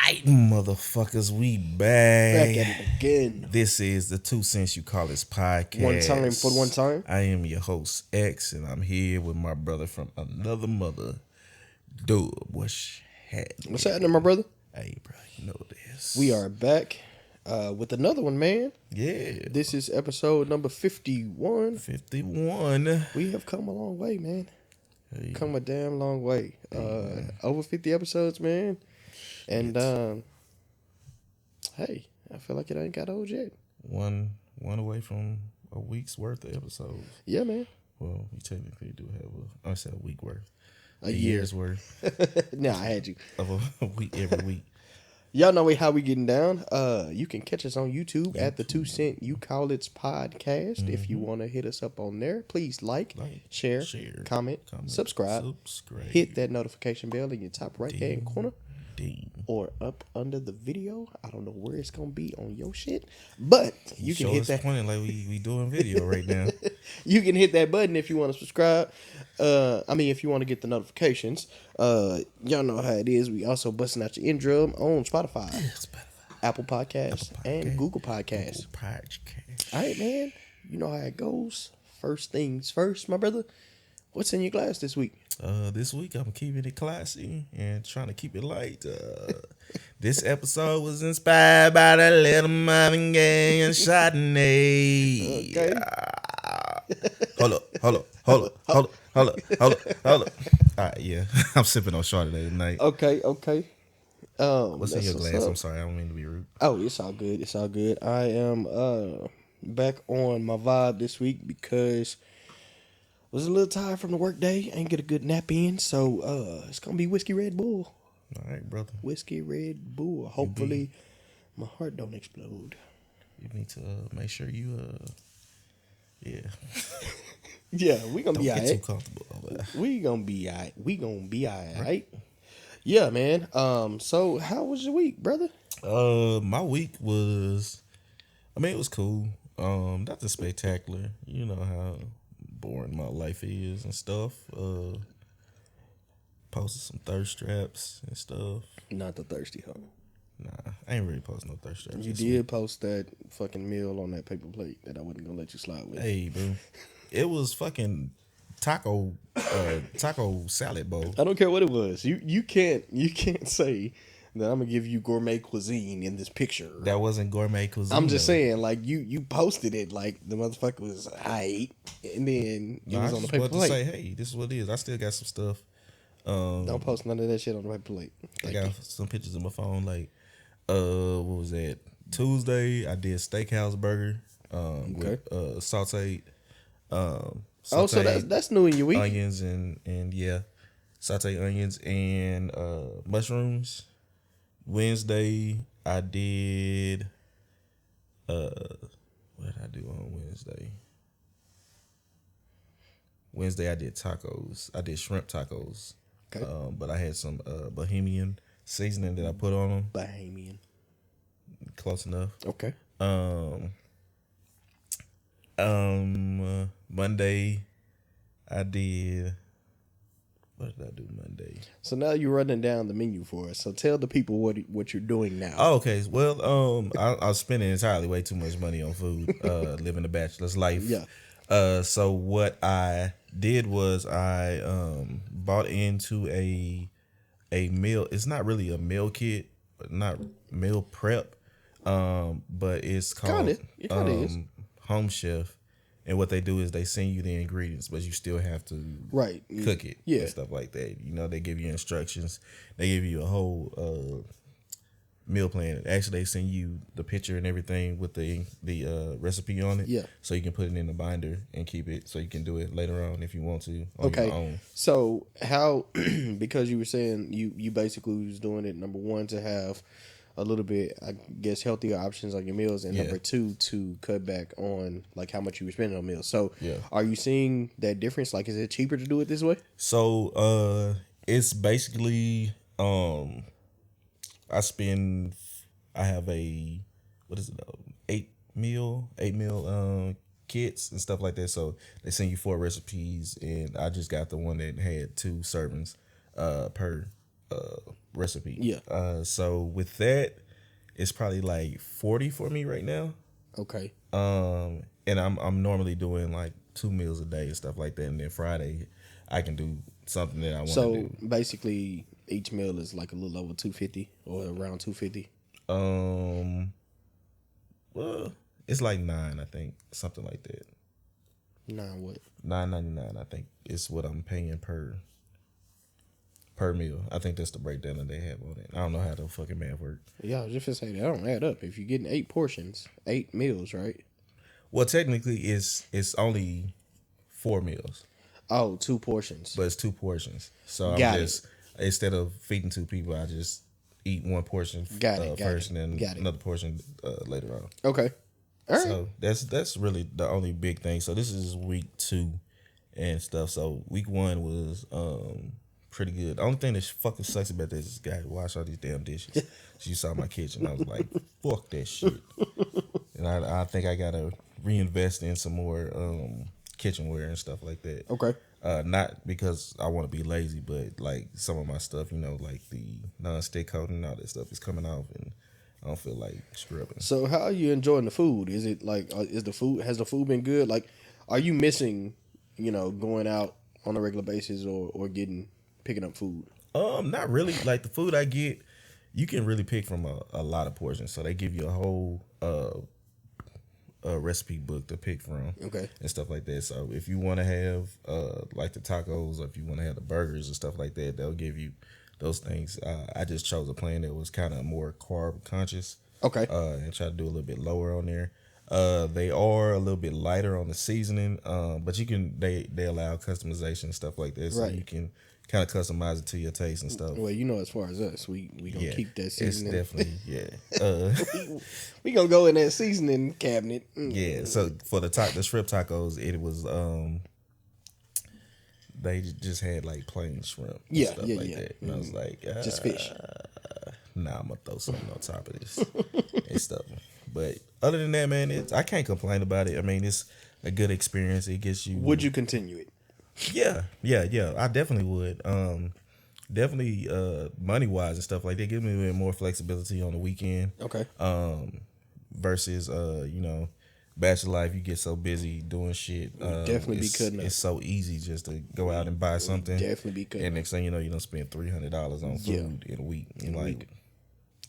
Alright, motherfuckers, we back. Back at it again. This is the 2 Cents You Call This podcast. One time for one time. I am your host, X, and I'm here with my brother from another mother, Dub. What's happening? What's happening, my brother? Hey, bro, you know this. We are back with another one, man. Yeah. This is episode number 51. 51. We have come a long way, man. Hey. Come a damn long way. Over 50 episodes, man. And, hey, I feel like it ain't got old yet. One away from a week's worth of episodes. Yeah, man. Well, we technically do have a week worth. A year's worth. Nah, I had you. Of a week every week. Y'all know how we getting down. You can catch us on YouTube at the 2 Cent You Call It's podcast. If you want to hit us up on there, please like share, comment, subscribe. Hit that notification bell in your top right hand corner. Or up under the video. I don't know where it's gonna be on your shit, but you can hit that. Pointing like we doing video right now. You can hit that button if you want to subscribe. If you want to get the notifications. Y'all know how it is. We also busting out your in drum on Spotify, Apple Podcasts, and Google Podcasts. All right, man. You know how it goes. First things first, my brother. What's in your glass this week? This week I'm keeping it classy and trying to keep it light. This episode was inspired by the Little Marvin Gaye and Chardonnay. Okay. Hold up. All right, yeah. I'm sipping on Chardonnay tonight. Okay. What's in your glass? I'm sorry, I don't mean to be rude. Oh, it's all good. I am back on my vibe this week because was a little tired from the work day. Ain't get a good nap in, so it's gonna be whiskey Red Bull. All right, brother. Whiskey Red Bull. Hopefully, my heart don't explode. You need to make sure you yeah. Yeah, we gonna don't be get alright. too comfortable. We gonna be alright. Right? Yeah, man. So how was your week, brother? My week was, it was cool. Nothing spectacular. You know how boring my life is and stuff. Posted some thirst traps and stuff. Not the thirsty hoe. Nah, I ain't really posting no thirst traps. You did post that fucking meal on that paper plate that I wasn't gonna let you slide with. Hey, bro, it was fucking taco salad bowl. I don't care what it was. You can't say that I'm gonna give you gourmet cuisine in this picture. That wasn't gourmet cuisine. I'm just saying, like you posted it like the motherfucker was hype, and then it was on the paper plate. To say, hey, this is what it is. I still got some stuff. Don't post none of that shit on the paper plate. I got some pictures of my phone. Like, what was that? Tuesday, I did steakhouse burger. With sauteed. So that's new in your week. Onions and yeah, sauteed onions and mushrooms. Wednesday, I did. What did I do on Wednesday? Wednesday, I did tacos. I did shrimp tacos. Okay. But I had some Bohemian seasoning that I put on them. Bohemian. Close enough. Okay. Monday, I did. What did I do Monday? So now you're running down the menu for us. So tell the people what you're doing now. Oh, okay. Well, I was spending entirely way too much money on food. Living the bachelor's life. Yeah. So what I did was I bought into a meal. It's not really a meal kit, but not meal prep. But it's called It kinda is. Home Chef. And what they do is they send you the ingredients, but you still have to cook it and stuff like that. You know, they give you instructions. They give you a whole meal plan. Actually, they send you the picture and everything with the recipe on it. Yeah. So you can put it in a binder and keep it so you can do it later on if you want to on your own. So how, because you were saying you basically was doing it, number one, to have a little bit, I guess, healthier options on your meals, and number two, to cut back on like how much you were spending on meals. So are you seeing that difference? Like, is it cheaper to do it this way? So it's basically I have a, what is it, 8 meal kits and stuff like that. So they send you 4 recipes, and I just got the one that had 2 servings per recipe. Yeah. So with that, it's probably like 40 for me right now. Okay. And I'm normally doing like 2 meals a day and stuff like that, and then Friday I can do something that I want to do. So basically, each meal is like a little over $250 or around $250. Well, it's like 9, I think, something like that. 9 what? $9.99, I think, is what I'm paying per meal. I think that's the breakdown that they have on it. I don't know how the fucking math work. Yeah, I was just gonna say that don't add up. If you're getting 8 portions, 8 meals, right? Well, technically, it's only 4 meals. Oh, 2 portions. But it's 2 portions. So instead of feeding 2 people, I just eat 1 portion first, and then another portion later on. Okay. All right. So that's really the only big thing. So this is week 2 and stuff. So week 1 was pretty good. The only thing that fucking sucks about this is guy wash all these damn dishes. She saw my kitchen. I was like, fuck that shit. And I think I gotta reinvest in some more kitchenware and stuff like that. Okay. Not because I want to be lazy, but like some of my stuff, like the non-stick coating and all that stuff is coming off, and I don't feel like scrubbing. So how are you enjoying the food? Is it like has the food been good? Like, are you missing, going out on a regular basis or picking up food? Not really. Like the food I get, you can really pick from a lot of portions. So they give you a whole recipe book to pick from, okay, and stuff like that. So if you want to have like the tacos, or if you want to have the burgers and stuff like that, they'll give you those things. I just chose a plan that was kind of more carb conscious. Okay, and try to do a little bit lower on there. They are a little bit lighter on the seasoning, but you can they allow customization and stuff like that, so you can kind of customize it to your taste and stuff. Well, as far as us, we gonna keep that seasoning. It's definitely we gonna go in that seasoning cabinet. Yeah. So for the shrimp tacos, it was they just had like plain shrimp. And stuff like that. And I was like, just fish. Nah, I'm gonna throw something on top of this and stuff. But other than that, man, I can't complain about it. I mean, it's a good experience. It gets you. Would you continue it? Yeah. I definitely would. Definitely money wise and stuff like that. Give me a bit more flexibility on the weekend. Okay. Versus bachelor life, you get so busy doing shit. Definitely be cutting up. It's so easy just to go out and buy something. Definitely be cutting up. And next thing you know, you don't spend $300 on food in a week. And like,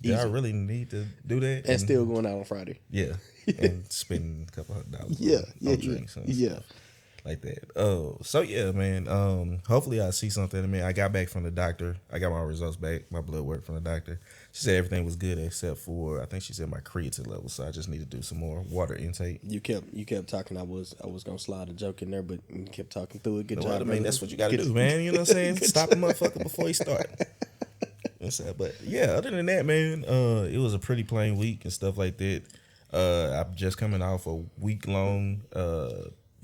do I really need to do that? And still going out on Friday. Yeah. And spending a couple $100 on drinks and stuff like that. So yeah, man. Hopefully I see something. I mean, I got back from the doctor. I got my results back, my blood work from the doctor. She said everything was good except for, I think she said my creatine level. So I just need to do some more water intake. You kept talking. I was gonna slide a joke in there, but you kept talking through it. Good job. I mean, that's what you got to do, man. You know what I'm saying? Stop a motherfucker before he start. But yeah, other than that, man, it was a pretty plain week and stuff like that. I'm just coming off a week-long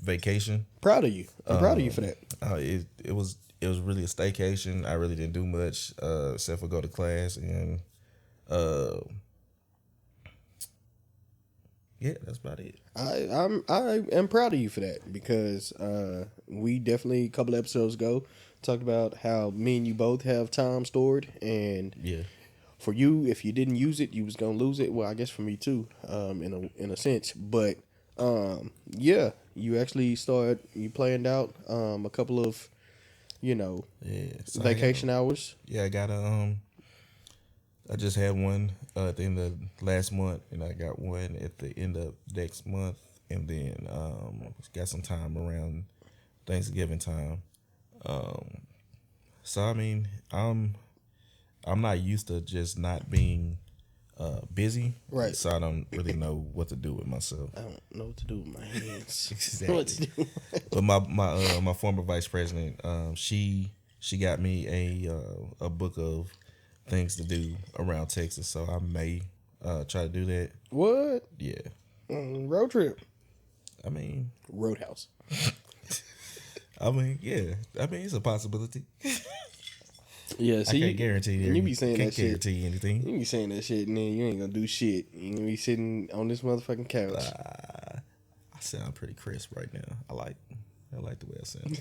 vacation. Proud of you. I'm proud of you for that. It was really a staycation. I really didn't do much except for go to class, and that's about it. I am proud of you for that, because we definitely a couple episodes ago talked about how me and you both have time stored, and for you, if you didn't use it, you was gonna lose it. Well, I guess for me too, in a sense. But you actually you planned out a couple of vacation hours. Yeah, I got I just had one at the end of last month, and I got one at the end of next month, and then got some time around Thanksgiving time. So I mean, I'm not used to just not being busy, right? So I don't really know what to do with myself. I don't know what to do with my hands. Exactly. But my former vice president, she got me a book of things to do around Texas, so I may try to do that. What? Yeah. Road trip. I mean, Roadhouse. I mean, yeah. I mean, it's a possibility. Yeah, see, I can't guarantee that. You be saying can't that shit. Guarantee anything. You be saying that shit, and then you ain't gonna do shit. You gonna be sitting on this motherfucking couch. I sound pretty crisp right now. I like the way I sound.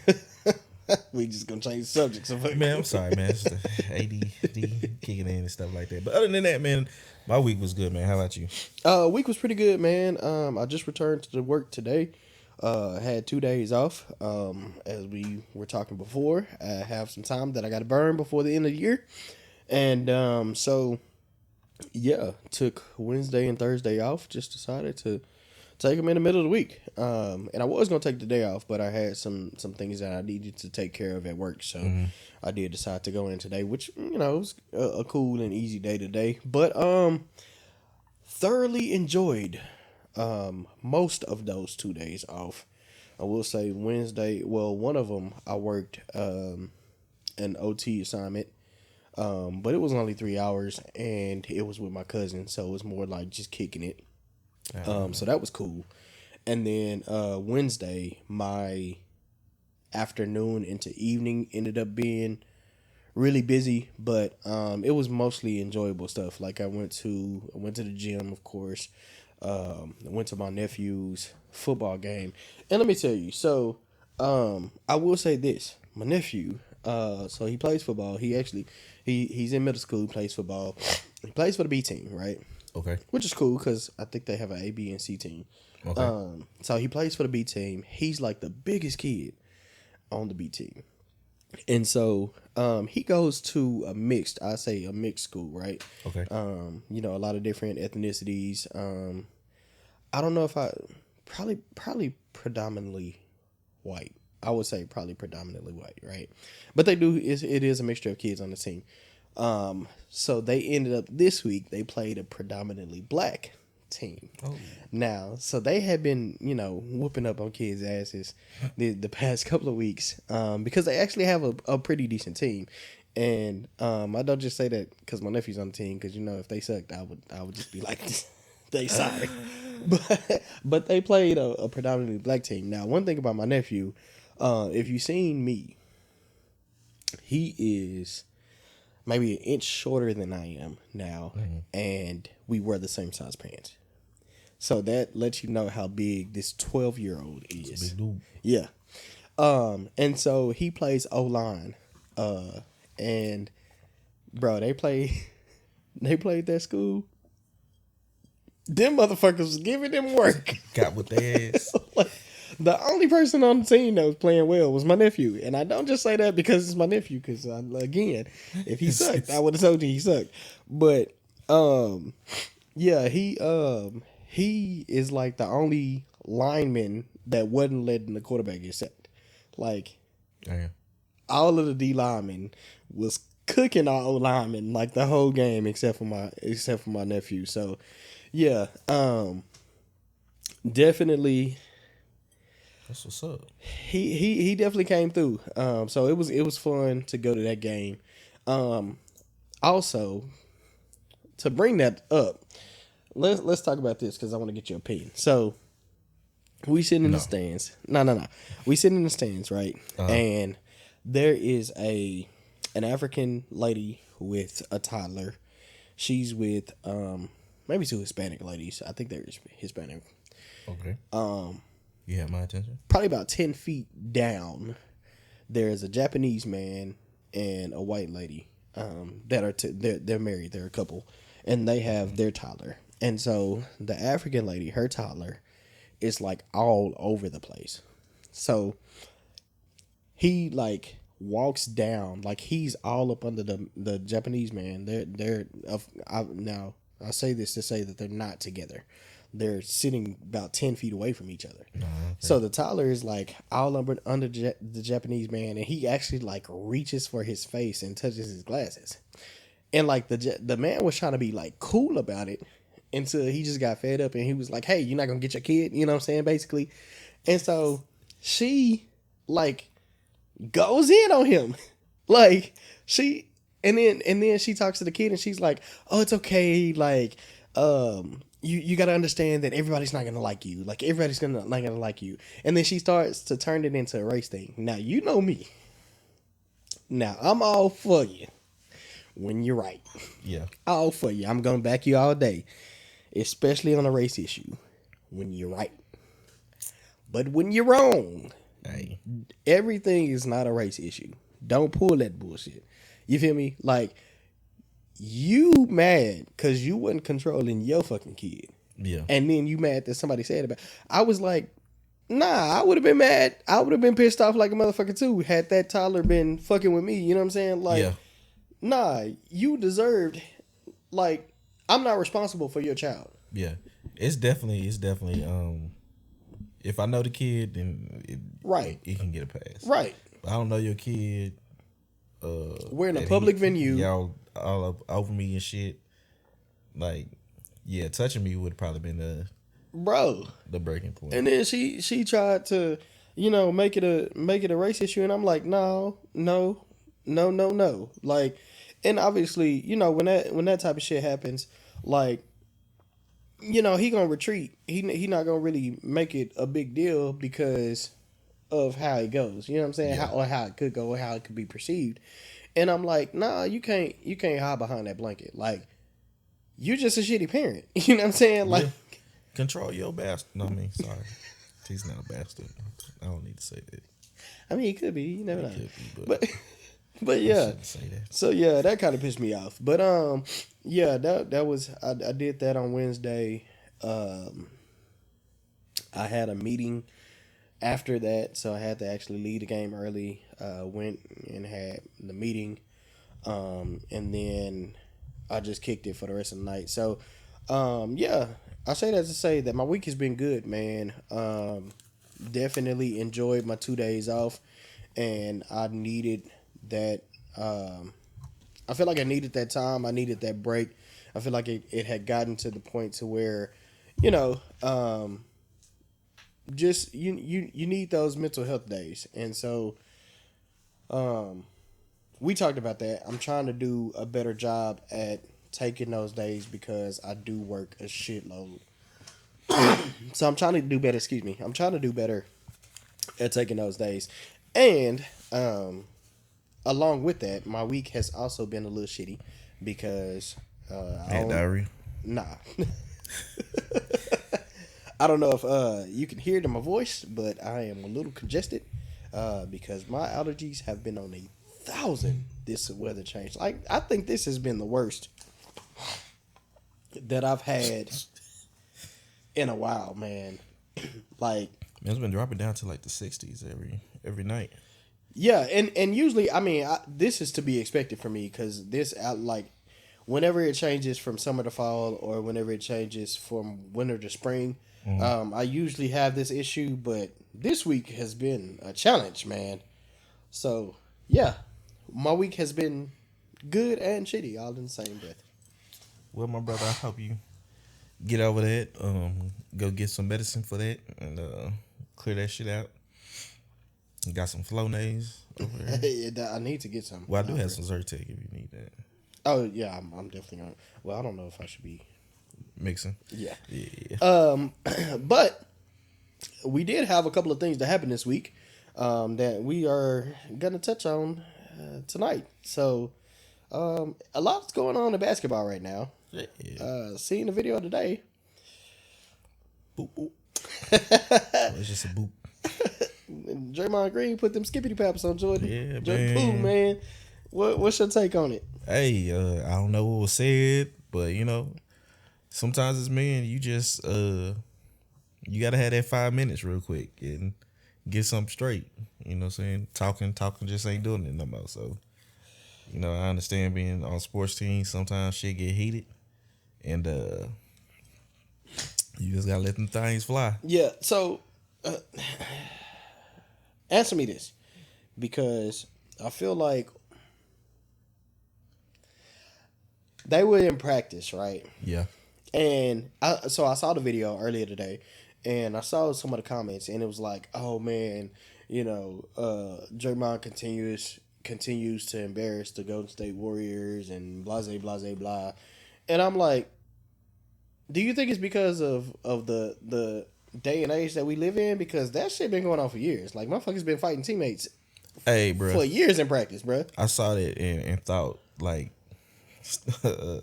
We just gonna change subjects. Man, I'm sorry, man. It's the ADD kicking in and stuff like that. But other than that, man, my week was good, man. How about you? Week was pretty good, man. I just returned to work today. Had 2 days off. As we were talking before, I have some time that I got to burn before the end of the year, and so yeah, took Wednesday and Thursday off. Just decided to take them in the middle of the week. And I was gonna take the day off, but I had some things that I needed to take care of at work, so I did decide to go in today, which was a cool and easy day today. But thoroughly enjoyed most of those 2 days off. I will say Wednesday, well, one of them I worked an OT assignment, but it was only 3 hours, and it was with my cousin, so it was more like just kicking it. So that was cool. And then Wednesday, my afternoon into evening ended up being really busy, but it was mostly enjoyable stuff. Like I went to the gym, of course. I went to my nephew's football game, and let me tell you. So I will say this: my nephew. So he plays football. He's in middle school. He plays football. He plays for the B team, right? Okay. Which is cool because I think they have an A, B, and C team. Okay. So he plays for the B team. He's like the biggest kid on the B team. And so he goes to a mixed school, right? Okay. A lot of different ethnicities. I don't know if probably predominantly white. I would say probably predominantly white, right? But it is a mixture of kids on the team. So they ended up this week, they played a predominantly black team. Oh. Now, so they had been, whooping up on kids' asses the past couple of weeks, because they actually have a pretty decent team. And I don't just say that because my nephew's on the team, because if they sucked, I would just be like, they sorry. But they played a predominantly black team. Now, one thing about my nephew, if you've seen me, he is maybe an inch shorter than I am now, and we wear the same size pants. So that lets you know how big this 12-year-old is. It's a big dude. Yeah. And so he plays O-line. And bro, they played that school. Them motherfuckers was giving them work. Got with their ass. The only person on the team that was playing well was my nephew. And I don't just say that because it's my nephew, because, again, if he sucked, I would have told you he sucked. But, yeah, he is like the only lineman that wasn't letting the quarterback get sacked. Like, all of the D linemen was cooking our O linemen like the whole game except for my nephew. So, yeah, definitely. That's what's up. He definitely came through. So it was fun to go to that game. Also, to bring that up, let's talk about this because I want to get your opinion. So we sitting in the stands. No. We sitting in the stands, right? And there is an African lady with a toddler. She's with maybe two Hispanic ladies. I think they're Hispanic. Okay. You have my attention. Probably about 10 feet down, there's a Japanese man and a white lady that are they're married. They're a couple, and they have their toddler. And so the African lady, her toddler, is like all over the place. So he like walks down like he's all up under the Japanese man. Now I say this to say that they're not together. They're sitting about 10 feet away from each other. Okay. So the toddler is like all under the Japanese man, and he actually like reaches for his face and touches his glasses. And like the man was trying to be like cool about it until he just got fed up and he was like, "Hey, you're not gonna get your kid," you know what I'm saying, basically. And so she like goes in on him, like and then she talks to the kid and she's like, "Oh, it's okay, like You got to understand that everybody's not going to like you. Like, everybody's not going to like you." And then she starts to turn it into a race thing. Now, you know me. Now, I'm all for you when you're right. Yeah. All for you. I'm going to back you all day. Especially on a race issue. When you're right. But when you're wrong, Hey. Everything is not a race issue. Don't pull that bullshit. You feel me? Like, you mad because you wasn't controlling your fucking kid. Yeah. And then you mad that somebody said about it. I was like, nah, I would have been mad. I would have been pissed off like a motherfucker too had that toddler been fucking with me. You know what I'm saying? Like, nah, you deserved, like, I'm not responsible for your child. Yeah. It's definitely if I know the kid, then it can get a pass. Right. But I don't know your kid. We're in a public venue. Y'all all up over me and shit. Like, yeah, touching me would have probably been the breaking point. And then she tried to, make it a race issue, and I'm like, no. Like, and obviously, when that type of shit happens, like, he gonna retreat. He not gonna really make it a big deal because of how it goes. You know what I'm saying? Yeah. How it could go, or how it could be perceived. And I'm like, nah, you can't hide behind that blanket. Like, you just a shitty parent. You know what I'm saying? Like, control your bastard. No, I mean, sorry, he's not a bastard. I don't need to say that. I mean, he could be. You never know. But yeah. Say that. So yeah, that kind of pissed me off. But yeah, that was I did that on Wednesday. I had a meeting after that, so I had to actually leave the game early. Went and had the meeting, and then I just kicked it for the rest of the night. So yeah, I say that to say that my week has been good, man. Definitely enjoyed my 2 days off, and I needed that. I feel like I needed that time. I needed that break. I feel like it had gotten to the point to where, just you need those mental health days. And so we talked about that. I'm trying to do a better job at taking those days because I do work a shitload. So I'm trying to do better, I'm trying to do better at taking those days. And along with that, my week has also been a little shitty because diarrhea. Nah. I don't know if you can hear it in my voice, but I am a little congested because my allergies have been on 1,000 this weather change. Like, I think this has been the worst that I've had in a while, man. Like, it's been dropping down to like the 60s every night. Yeah, and usually, I mean, this is to be expected for me because like, whenever it changes from summer to fall or whenever it changes from winter to spring, I usually have this issue, but this week has been a challenge, man. So, yeah, my week has been good and shitty all in the same breath. Well, my brother, I hope you get over that. Go get some medicine for that and clear that shit out. Got some Flonase over there. Yeah, I need to get some. Well, I do have some Zyrtec if you need that. Oh yeah, I'm definitely gonna. Well, I don't know if I should be mixing. Yeah. Yeah. But we did have a couple of things that happened this week that we are gonna touch on tonight. So a lot's going on in basketball right now. Yeah. Seeing the video today. Boop boop. It's just a boop. Draymond Green put them skippity paps on Jordan. Yeah, Jordan Poole, man. What's your take on it? Hey, I don't know what was said, but sometimes it's men. You just you gotta have that 5 minutes real quick and get something straight. You know what I'm saying? Talking just ain't doing it no more. So, I understand being on sports teams, sometimes shit get heated. And you just gotta let them things fly. Yeah, so answer me this. Because I feel like they were in practice, right? Yeah. And I saw the video earlier today, and I saw some of the comments, and it was like, oh man, Draymond continues to embarrass the Golden State Warriors and blah, blah, blah, blah. And I'm like, do you think it's because of the day and age that we live in? Because that shit been going on for years. Like, motherfuckers been fighting teammates for years in practice, bro. I saw that and thought, like,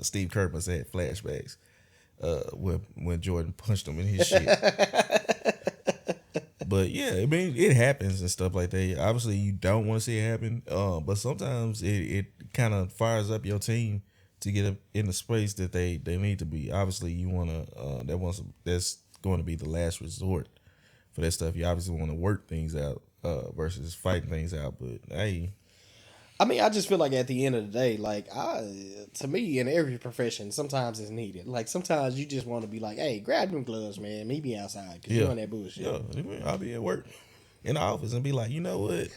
Steve Kerr must have had flashbacks when Jordan punched him in his shit. But yeah, I mean, it happens and stuff like that. Obviously, you don't want to see it happen, but sometimes it kind of fires up your team to get in the space that they need to be. Obviously, you want to that's going to be the last resort for that stuff. You obviously want to work things out versus fighting things out. But hey, I mean, I just feel like at the end of the day, like to me, in every profession, sometimes it's needed. Like sometimes you just want to be like, "Hey, grab them gloves, man. Meet me outside because you're on that bullshit." Yeah, I'll be at work in the office and be like, you know what?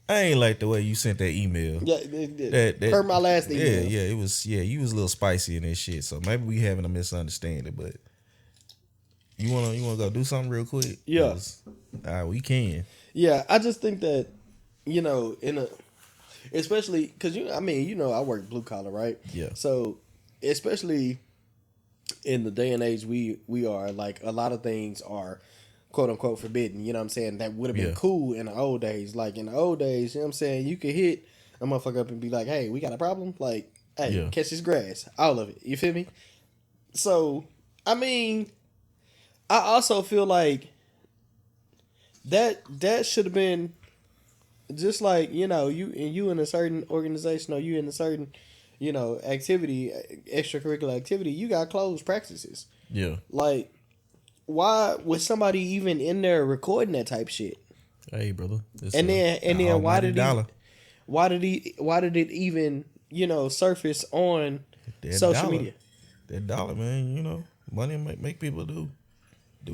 I ain't like the way you sent that email. Yeah, that per my last email. Yeah, it was. Yeah, you was a little spicy in this shit. So maybe we having a misunderstanding, but you wanna go do something real quick? Yeah, we can. Yeah, I just think that especially because I work blue collar, right? Yeah. So especially in the day and age we are, like, a lot of things are quote unquote forbidden. You know what I'm saying? That would have been cool in the old days. Like in the old days, you know what I'm saying? You could hit a motherfucker up and be like, "Hey, we got a problem. Like, hey, catch this grass, all of it." You feel me? So I mean, I also feel like that should have been. Just like, you in a certain organization or you in a certain, activity, extracurricular activity, you got closed practices. Yeah. Like, why was somebody even in there recording that type shit? Hey, brother. And then why did it even, surface on social media? That dollar, man, money make people do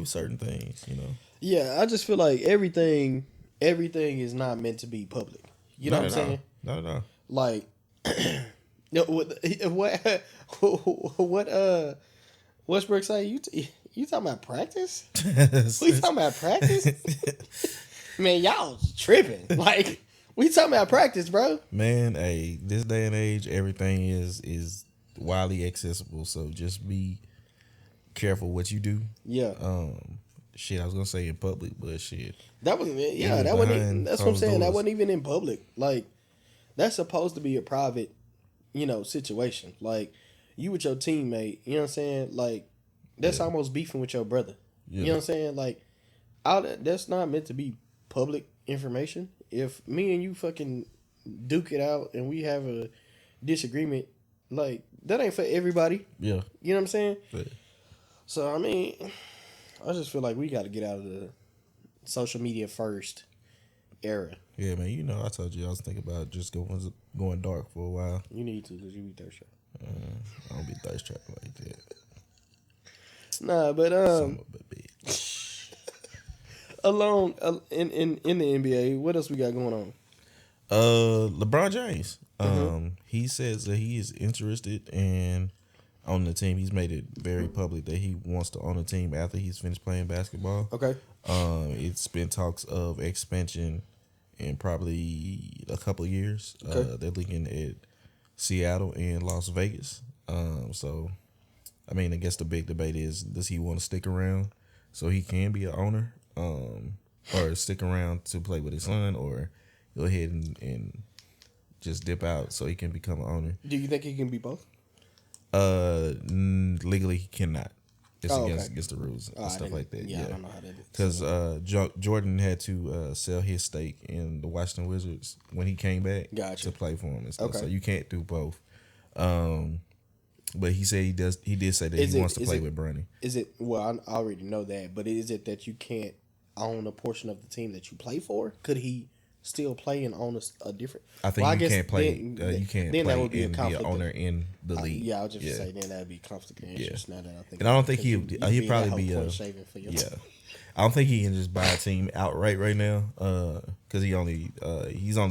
certain things, Yeah, I just feel like everything is not meant to be public. You know what I'm saying? Not at all. Like, what Westbrook say? You talking about practice? We talking about practice? Man, y'all tripping. Like, we talking about practice, bro. Man, hey, this day and age, everything is widely accessible. So just be careful what you do. Yeah. Shit, I was gonna say in public, but shit. That wasn't. Yeah, that wasn't. That's what I'm saying. Doors. That wasn't even in public. Like, that's supposed to be a private, situation. Like, you with your teammate. You know what I'm saying? Like, that's almost beefing with your brother. Yeah. You know what I'm saying? Like, that's not meant to be public information. If me and you fucking duke it out and we have a disagreement, like, that ain't for everybody. Yeah. You know what I'm saying? Yeah. So I mean, I just feel like we got to get out of the social media first era. Yeah, man. I told you I was thinking about just going dark for a while. You need to, because you be thirst trap. I don't be thirst trap like that. Nah, but Son of a bitch. Along in the NBA, what else we got going on? LeBron James. He says that he is interested in on the team. He's made it very public that he wants to own a team after he's finished playing basketball. Okay. It's been talks of expansion in probably a couple of years. Okay. They're looking at Seattle and Las Vegas. So, I mean, I guess the big debate is, does he want to stick around so he can be an owner, or stick around to play with his son, or go ahead and just dip out so he can become an owner? Do you think he can be both? Legally he cannot. It's against the rules and stuff like that. Yeah, I don't know how that is. Because Jordan had to sell his stake in the Washington Wizards when he came back to play for him and stuff. Okay. So you can't do both. But he said he did say that he wants to play with Bronny. Is it? Well, I already know that. But is it that you can't own a portion of the team that you play for? Could he still play and own a different? I think you can't play. You can't play that would be and be an owner in the league. Yeah, I was just saying then that would be conflict of interest. Now that I think, and I don't think he'd probably be I don't think he can just buy a team outright right now, because he's only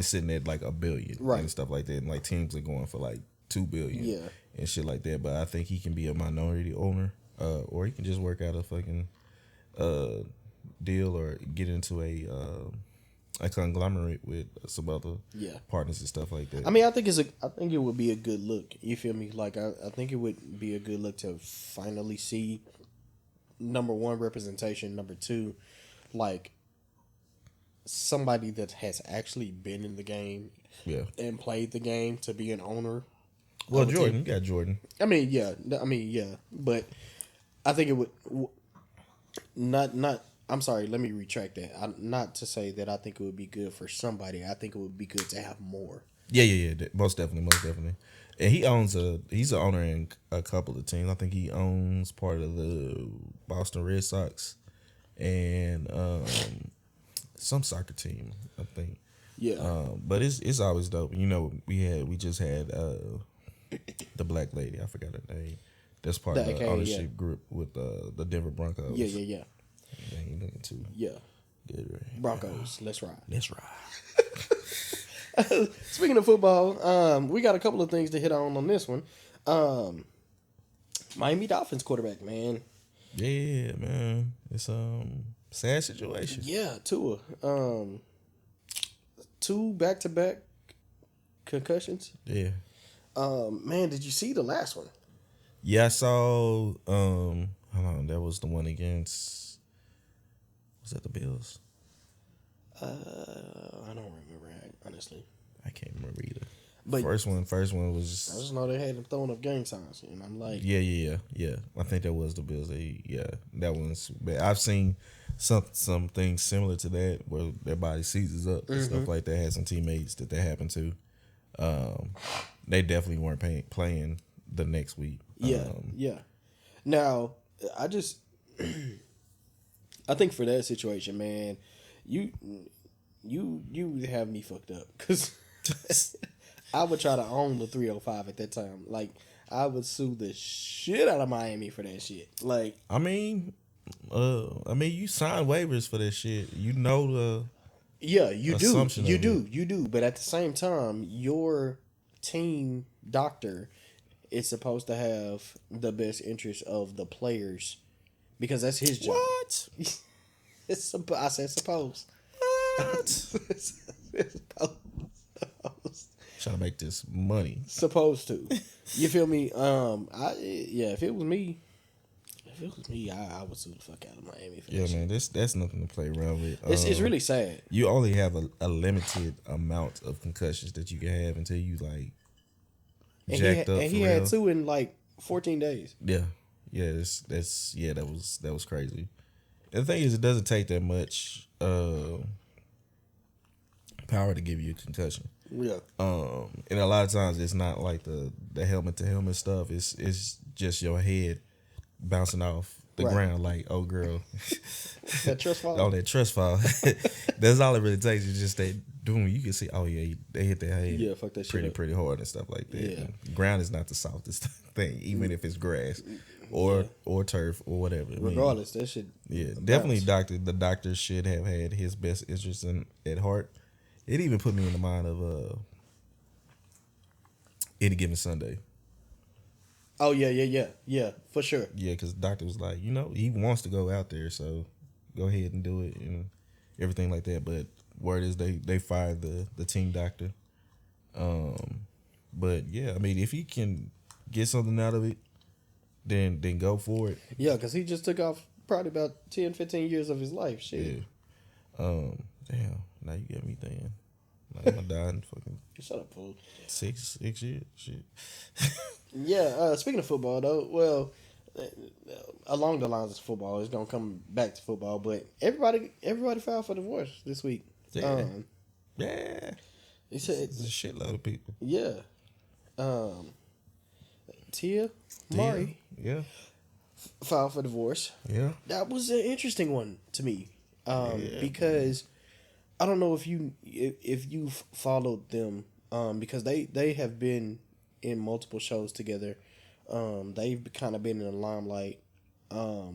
sitting at like $1 billion and stuff like that, and like teams are going for like $2 billion and shit like that. But I think he can be a minority owner, or he can just work out a fucking deal or get into a conglomerate with some other partners and stuff like that. I mean, I think it would be a good look. You feel me? Like I think it would be a good look to finally see, number one, representation. Number two, like somebody that has actually been in the game, and played the game to be an owner. Well, Jordan, you got Jordan. I mean, yeah, but I think it would not. I'm sorry. Let me retract that. Not to say that I think it would be good for somebody. I think it would be good to have more. Yeah. Most definitely. And he's an owner in a couple of teams. I think he owns part of the Boston Red Sox and some soccer team, I think. Yeah. But it's always dope. You know, we just had the black lady. I forgot her name. That's part of the ownership group with the Denver Broncos. Yeah. Ain't looking too good, right? Broncos, let's ride. Let's ride. Speaking of football, we got a couple of things to hit on this one. Miami Dolphins quarterback, man. Yeah, man. It's sad situation. Yeah, Tua. 2 back-to-back concussions. Yeah. Man, did you see the last one? Yeah, I saw. Hold on, that was the one against. Was that the Bills? I don't remember, honestly. I can't remember either. But first one was. I just know they had them throwing up gang signs, and I'm like, yeah. I think that was the Bills. That one's. I've seen some things similar to that where their body seizes up and stuff like that. Had some teammates that happened to. They definitely weren't playing the next week. Yeah. Now, I think for that situation, man, you have me fucked up because I would try to own the 305 at that time. Like, I would sue the shit out of Miami for that shit. Like, I mean, you signed waivers for that shit. You know the you do. But at the same time, your team doctor is supposed to have the best interest of the players. Because that's his job. What? I said suppose. What? Suppose. Trying to make this money. Supposed to. You feel me? If it was me, I would sue the fuck out of Miami. Man, that's nothing to play around with. It's really sad. You only have a limited amount of concussions that you can have until you like jacked up. And he had 2 in like 14 days. Yeah. Yeah, that was crazy. And the thing is, it doesn't take that much power to give you a concussion. Yeah. And a lot of times it's not like the helmet to helmet stuff. It's just your head bouncing off the ground like, oh girl. That trust fall. Oh, that trust fall. That's all it really takes. It's just that doom. You can see, oh yeah, they hit their head. Yeah, fuck that shit. Pretty hard and stuff like that. Yeah. Ground is not the softest thing, even if it's grass. Or turf or whatever. Regardless, that shit. Yeah, definitely. The doctor should have had his best interest at heart. It even put me in the mind of Any Given Sunday. Oh yeah, for sure. Yeah, because the doctor was like, he wants to go out there, so go ahead and do it and everything like that. But word is they fired the team doctor. But yeah, I mean, if he can get something out of it, then go for it. Yeah, because he just took off probably about 10, 15 years of his life. Shit. Yeah. Damn. Now you got me thinking. Like, I'm gonna die in fucking. Shut up, fool. 6 years. Shit. Yeah. Speaking of football, though, well, along the lines of football, it's gonna come back to football. But everybody filed for divorce this week. Yeah. He said it's a shitload of people. Yeah. Tia Murray. Yeah. Filed for divorce. Yeah. That was an interesting one to me. Because I don't know if you've followed them, because they have been in multiple shows together. They've kind of been in the limelight. I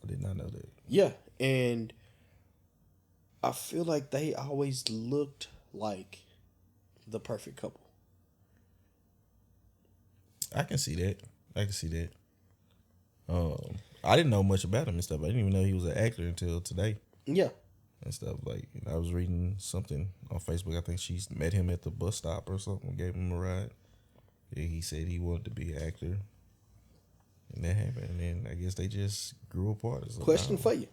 did not know that. Yeah, and I feel like they always looked like the perfect couple. I can see that. I didn't know much about him and stuff. I didn't even know he was an actor until today. Yeah. And stuff. Like, I was reading something on Facebook. I think she met him at the bus stop or something, gave him a ride. Yeah, he said he wanted to be an actor. And that happened. And then I guess they just grew apart. Question for you.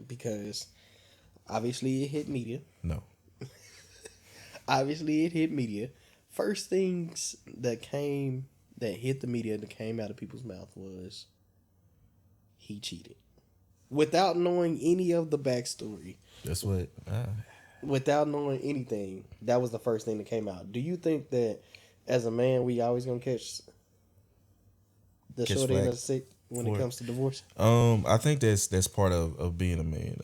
Because obviously it hit media. No. Obviously it hit media. First things that hit the media that came out of people's mouth was he cheated. without knowing any of the backstory. That's what. Without knowing anything, that was the first thing that came out. Do you think that as a man, we always gonna catch the short end of the stick when it comes to divorce? I think that's part of being a man.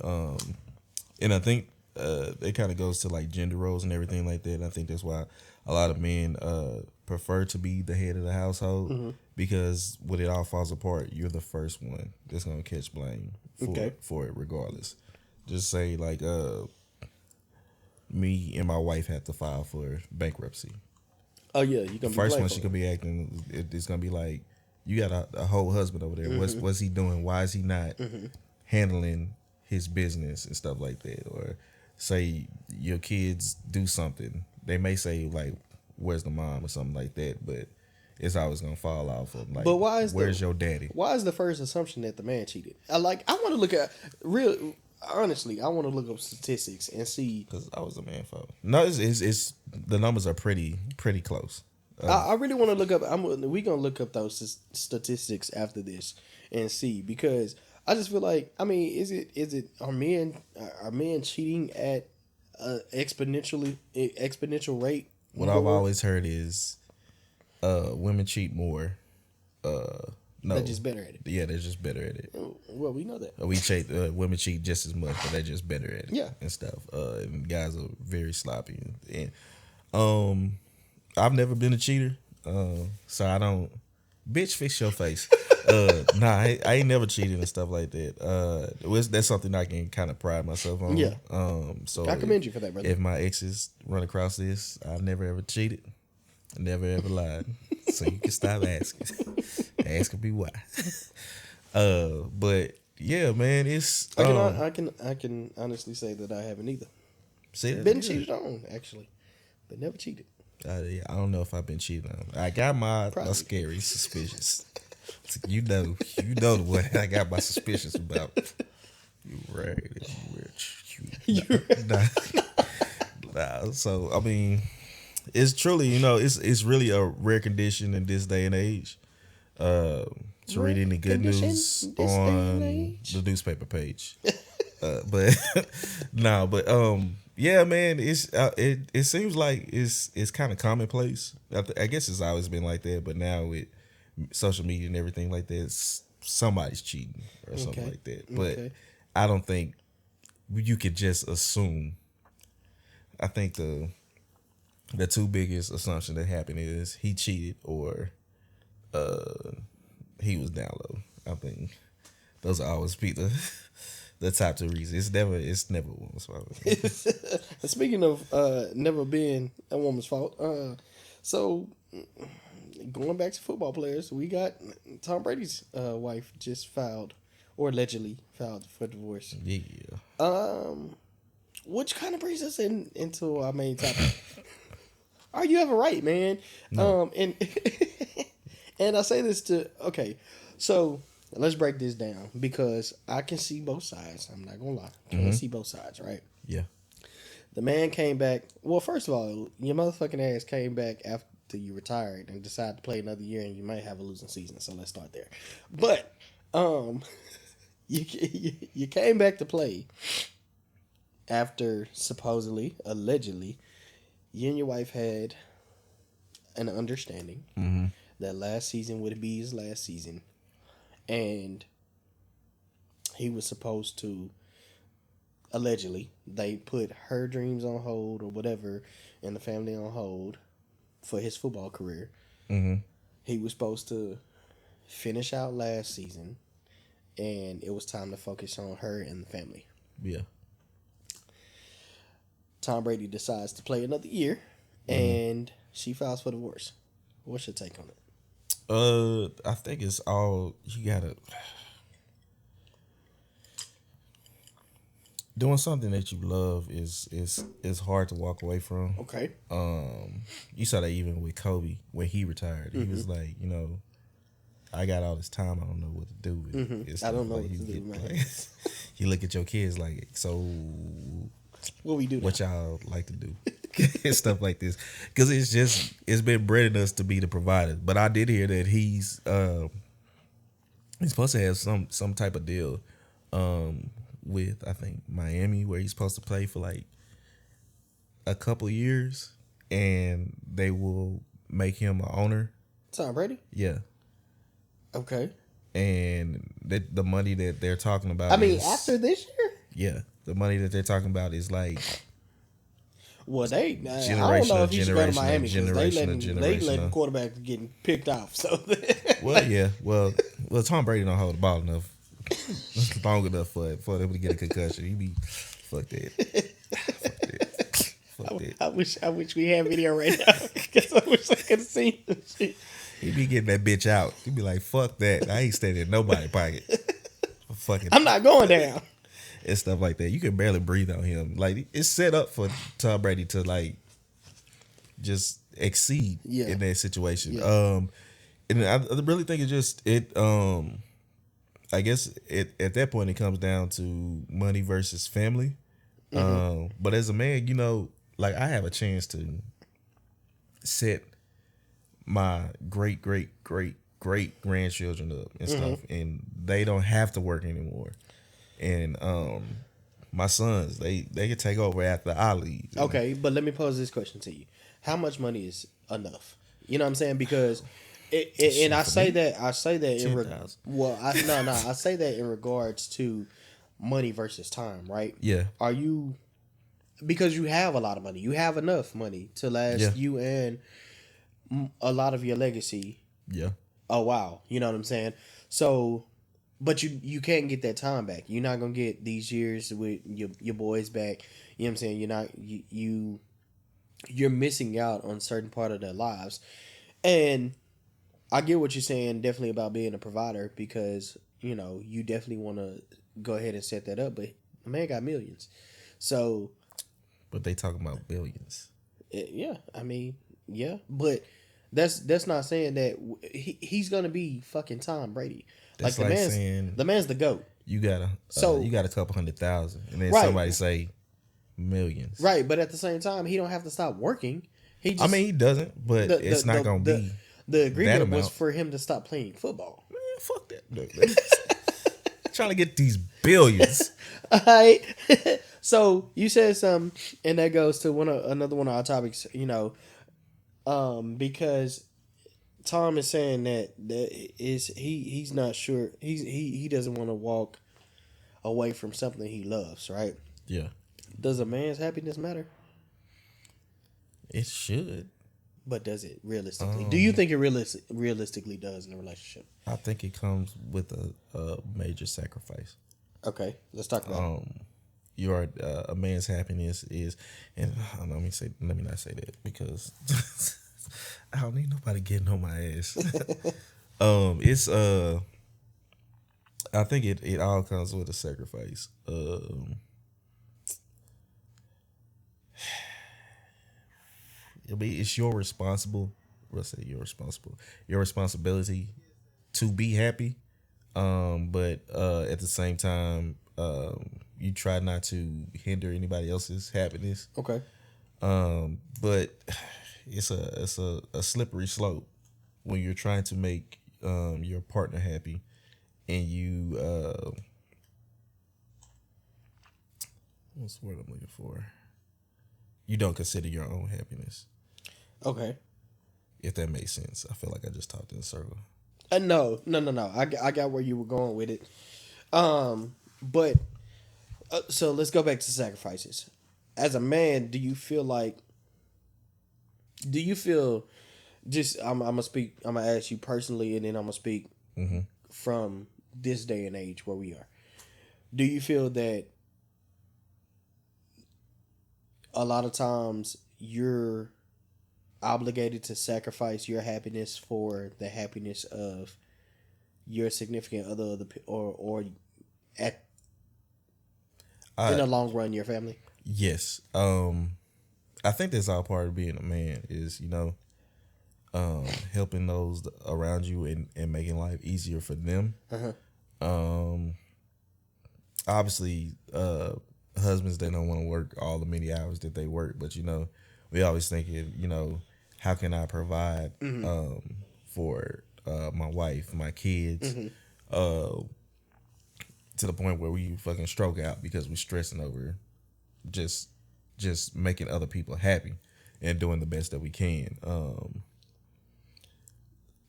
And I think it kind of goes to like gender roles and everything like that. And I think that's why a lot of men prefer to be the head of the household, because when it all falls apart, you're the first one that's gonna catch blame for it regardless. Just say like me and my wife have to file for bankruptcy. Oh yeah, you gonna first one she gonna be acting. It's gonna be like, you got a whole husband over there. What's he doing? Why is he not handling his business and stuff like that? Or say your kids do something, they may say like, "Where's the mom?" or something like that, but it's always gonna fall off of like, but where's your daddy? Why is the first assumption that the man cheated? I want to look at honestly, I want to look up statistics and see. Because I was a man for no, it's the numbers are pretty close. I really want to look up. We gonna look up those statistics after this and see, because I just feel like, I mean, is it are men cheating at exponential rate? What I've always heard is women cheat more. No, they're just better at it. Yeah, they're just better at it. Well, we know that. Women cheat just as much, but they're just better at it. Yeah, and stuff. And guys are very sloppy. And I've never been a cheater, so I don't. Bitch, fix your face. I ain't never cheated and stuff like that. That's something I can kind of pride myself on. Yeah. So I commend you for that, brother. If my exes run across this, I've never ever cheated. I never ever lied. So you can stop asking. Asking me why. But yeah, man, it's. I can honestly say that I haven't either. See, been cheated on actually, but never cheated. I don't know if I've been cheated on. I got my scary suspicious. You know what I got my suspicions about. You raggedy bitch. Nah. So I mean, it's truly, it's really a rare condition in this day and age. To read any good news on the newspaper page. Yeah, man, it seems like it's kind of commonplace. I guess it's always been like that, but now with social media and everything like that, somebody's cheating or something like that. But I don't think you could just assume. I think the two biggest assumptions that happen is he cheated or he was down low. I think those are always be the top two reasons. It's never a woman's fault. Speaking of never being a woman's fault, so going back to football players, we got Tom Brady's wife just filed, or allegedly filed, for divorce. Yeah. Which kind of brings us into our main topic. Are you ever right, man? No. And I say this so let's break this down, because I can see both sides. I'm not gonna lie. I can see both sides, right? Yeah. The man came back. Well, first of all, your motherfucking ass came back after you retired and decided to play another year, and you might have a losing season. So let's start there. But you came back to play after supposedly, allegedly, you and your wife had an understanding that last season would be his last season, and he was supposed to, allegedly, they put her dreams on hold or whatever, and the family on hold for his football career. He was supposed to finish out last season, and it was time to focus on her and the family. Yeah. Tom Brady decides to play another year, and she files for divorce. What's your take on it? I think it's all you gotta doing something that you love is hard to walk away from. Okay. You saw that even with Kobe when he retired. He was like, I got all this time, I don't know what to do with it. I don't know what to do, man. You look at your kids like, so what we do? What y'all like to do? And stuff like this, because it's been bred in us to be the provider. But I did hear that he's supposed to have some type of deal with I think Miami, where he's supposed to play for like a couple years, and they will make him an owner. Tom Brady? Yeah. Okay. And the money that they're talking about. I mean, after this year? Yeah. The money that they're talking about is like. Well, I don't know if he should go to Miami because they letting quarterbacks getting picked off. So. Well, yeah. Well, Tom Brady don't hold the ball enough, long enough for them to get a concussion. He be fuck that. I wish we had video right now because I wish I could have seen this shit. He be getting that bitch out. He be like, fuck that. I ain't staying in nobody's pocket. I'm not going down. And stuff like that. You can barely breathe on him. Like, it's set up for Tom Brady to like just exceed in that situation. Yeah. And I really think it's just I guess at that point it comes down to money versus family. Mm-hmm. But as a man, you know, like I have a chance to set my great grandchildren up and stuff, and they don't have to work anymore. And my sons, they can take over after I leave. Okay, but let me pose this question to you: how much money is enough? You know what I'm saying? Because I say that I say that in regards to money versus time, right? Yeah. Are you, because you have a lot of money, you have enough money to last you and a lot of your legacy. Yeah. Oh wow, you know what I'm saying? So, but you can't get that time back. You're not gonna get these years with your boys back. You know what I'm saying? You're not you're missing out on certain part of their lives, and I get what you're saying definitely about being a provider because you know you definitely want to go ahead and set that up. But the man got millions, so. But they talking about billions. Yeah, I mean, yeah, but. That's not saying that he's gonna be fucking Tom Brady. Like the man's the GOAT. You got a couple 100,000, and then somebody say millions. Right, but at the same time, he don't have to stop working. He doesn't, but it's not gonna be. The agreement was for him to stop playing football. Man, fuck that. Trying to get these billions. All right. So you said something, and that goes to another one of our topics. You know. Because Tom is saying that he's not sure he doesn't want to walk away from something he loves, right? Yeah. Does a man's happiness matter? It should. But does it realistically? Do you think it realistically does in a relationship? I think it comes with a major sacrifice. Okay, let's talk about it. A man's happiness is, and let me not say that because I don't need nobody getting on my ass. It's I think it all comes with a sacrifice. It's your responsibility to be happy, but at the same time, you try not to hinder anybody else's happiness. Okay. But it's a slippery slope when you're trying to make your partner happy, and you what's the word I'm looking for? You don't consider your own happiness. Okay. If that makes sense. I feel like I just talked in a circle. No. I got where you were going with it. But so let's go back to sacrifices. As a man, do you feel just I'm gonna ask you personally, and then I'm gonna speak from this day and age where we are. Do you feel that a lot of times you're obligated to sacrifice your happiness for the happiness of your significant other, or in the long run, your family? Yes. I think that's all part of being a man is, helping those around you and making life easier for them. Obviously, husbands, they don't want to work all the many hours that they work, but we always think, how can I provide for my wife, my kids, to the point where we fucking stroke out because we're stressing over just making other people happy and doing the best that we can.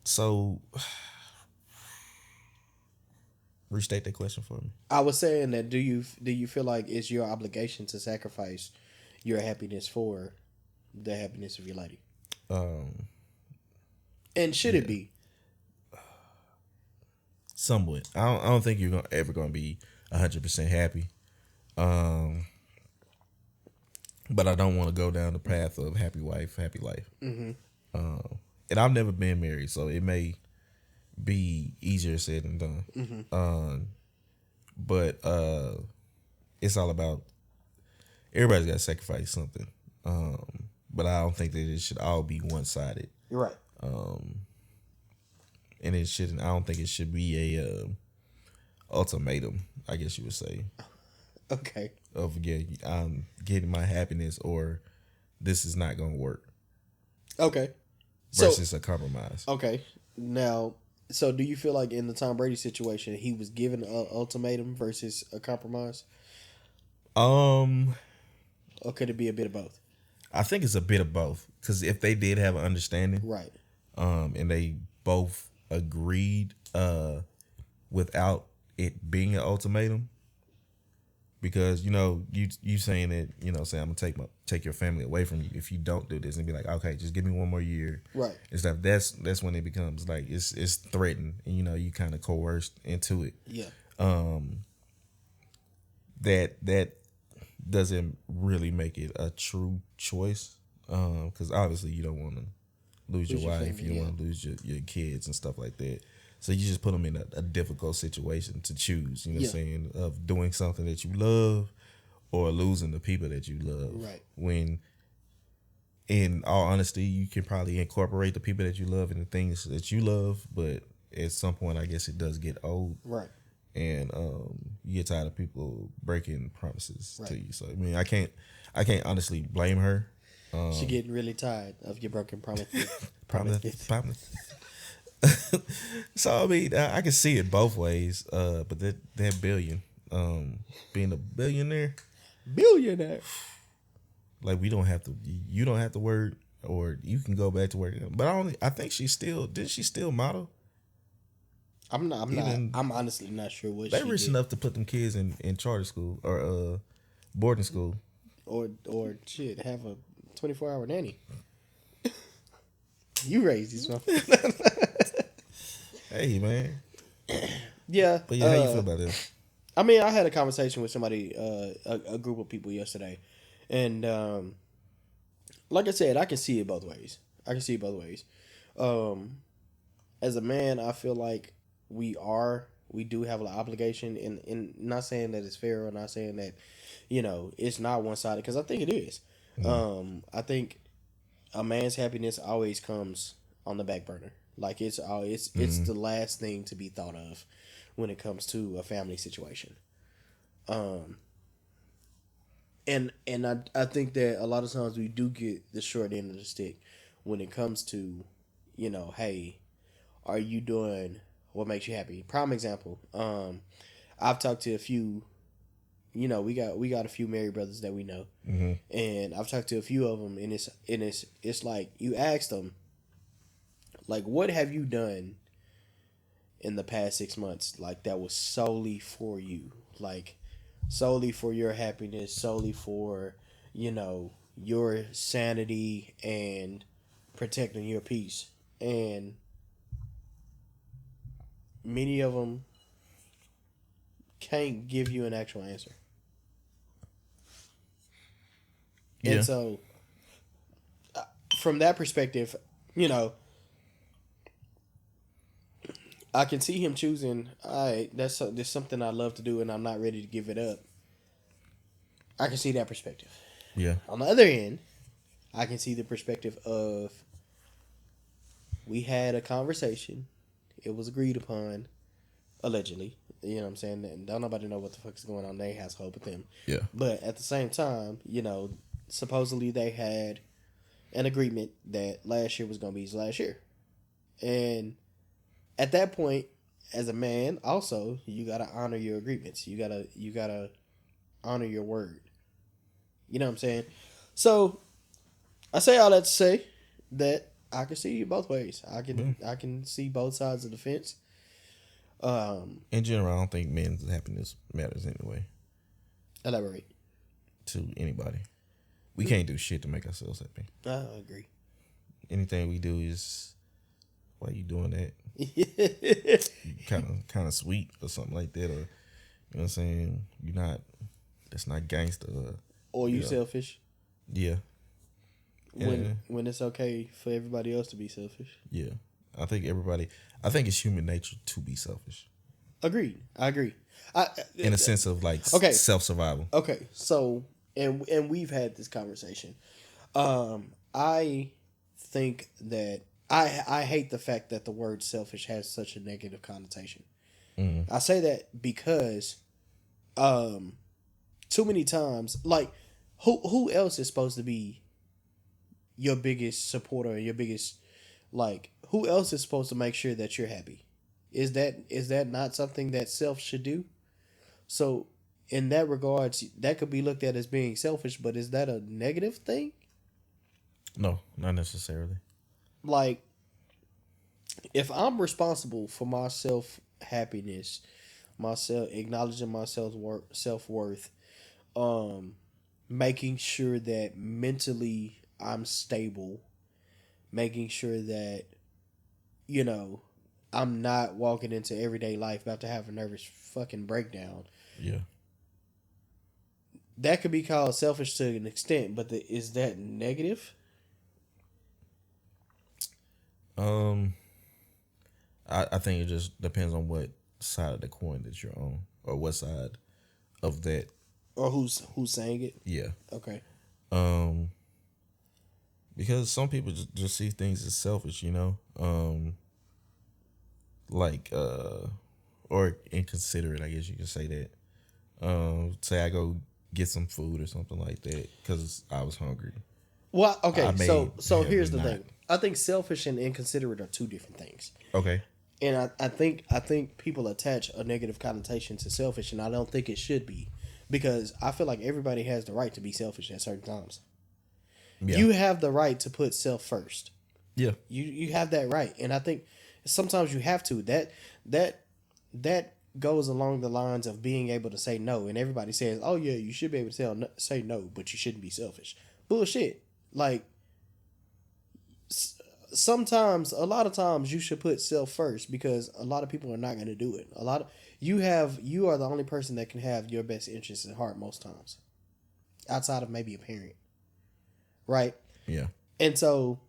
So restate that question for me. I was saying that do you feel like it's your obligation to sacrifice your happiness for the happiness of your lady? And should it be? Somewhat. I don't think you're ever going to be 100% happy. But I don't want to go down the path of happy wife, happy life. Mm-hmm. And I've never been married, so it may be easier said than done. Mm-hmm. But it's all about everybody's got to sacrifice something. But I don't think that it should all be one-sided. You're right. And it shouldn't. I don't think it should be a ultimatum, I guess you would say. Okay. Of I'm getting my happiness, or this is not going to work. Okay. Versus a compromise. Okay. Now, so do you feel like in the Tom Brady situation, he was given an ultimatum versus a compromise? Or could it be a bit of both? I think it's a bit of both, because if they did have an understanding, right, and they both agreed without it being an ultimatum, because you saying that say I'm gonna take your family away from you if you don't do this, and be like, okay, just give me one more year, right, and stuff. That's when it becomes like it's threatened, and you kind of coerced into it. Yeah. That doesn't really make it a true choice, because obviously you don't want to lose your wife, family, you don't want to lose your kids and stuff like that. So you just put them in a difficult situation to choose, what I'm saying, of doing something that you love or losing the people that you love. Right. When, in all honesty, you can probably incorporate the people that you love and the things that you love, but at some point, I guess it does get old. Right. And you get tired of people breaking promises to you. So, I mean, I can't honestly blame her. She getting really tired of your broken promises. Promise. So I mean, I can see it both ways. But that billion, being a billionaire, like you don't have to work, or you can go back to work. But I think didn't she still model? I'm honestly not sure what they rich enough to put them kids in charter school or boarding school, or shit, have a 24-hour nanny. You raised these motherfuckers. Hey, man. Yeah. But how you feel about this? I mean, I had a conversation with somebody, a group of people yesterday, and like I said, I can see it both ways. As a man, I feel like we do have an obligation, and not saying that it's fair, or not saying that it's not one-sided, because I think it is. Mm-hmm. I think a man's happiness always comes on the back burner. Like it's mm-hmm. the last thing to be thought of when it comes to a family situation. And I think that a lot of times we do get the short end of the stick when it comes to, hey, are you doing what makes you happy? Prime example. I've talked to a few, we got a few married brothers that we know, mm-hmm. and I've talked to a few of them, and it's like you ask them, like, what have you done in the past 6 months, like, that was solely for you, like, solely for your happiness, solely for, your sanity and protecting your peace? And many of them can't give you an actual answer. Yeah. And so, from that perspective, I can see him choosing, all right, there's something I love to do and I'm not ready to give it up. I can see that perspective. Yeah. On the other end, I can see the perspective of, we had a conversation. It was agreed upon, allegedly. You know what I'm saying? And don't nobody know what the fuck is going on in their household with them. Yeah. But at the same time, supposedly they had an agreement that last year was going to be his last year. And at that point, as a man, also you gotta honor your agreements. You gotta honor your word. You know what I'm saying? So I say all that to say that I can see you both ways. I can see both sides of the fence. In general, I don't think men's happiness matters anyway. Elaborate. To anybody. We can't do shit to make ourselves happy. I agree. Anything we do is, why you doing that? kind of sweet or something like that, or you know what I'm saying? That's not gangster. Or you selfish. Yeah. When it's okay for everybody else to be selfish. Yeah. I think it's human nature to be selfish. Agreed. I agree. In a sense of like self-survival. Okay. So, and we've had this conversation. I think that I hate the fact that the word selfish has such a negative connotation. Mm-hmm. I say that because too many times, like, who else is supposed to be your biggest supporter, your biggest, like, who else is supposed to make sure that you're happy? Is that not something that self should do? So in that regards, that could be looked at as being selfish, but is that a negative thing? No, not necessarily. Like, if I'm responsible for my self happiness, myself acknowledging my self worth, making sure that mentally I'm stable, making sure that, you know, I'm not walking into everyday life about to have a nervous fucking breakdown. Yeah. That could be called selfish to an extent, but is that negative? I think it just depends on what side of the coin that you're on, or what side of that, or who's saying it. Yeah. Okay. Because some people just see things as selfish, you know, or inconsiderate. I guess you could say that. Say I go get some food or something like that because I was hungry. Well, okay. So here's the thing. I think selfish and inconsiderate are two different things. Okay. And I think people attach a negative connotation to selfish, and I don't think it should be, because I feel like everybody has the right to be selfish at certain times. Yeah. You have the right to put self first. Yeah. You have that right, and I think sometimes you have to. That goes along the lines of being able to say no, and everybody says, "Oh yeah, you should be able to say no, but you shouldn't be selfish." Bullshit. Like, a lot of times you should put self first, because a lot of people are not going to do it. You are the only person that can have your best interests at heart most times, outside of maybe a parent, right? Yeah. And so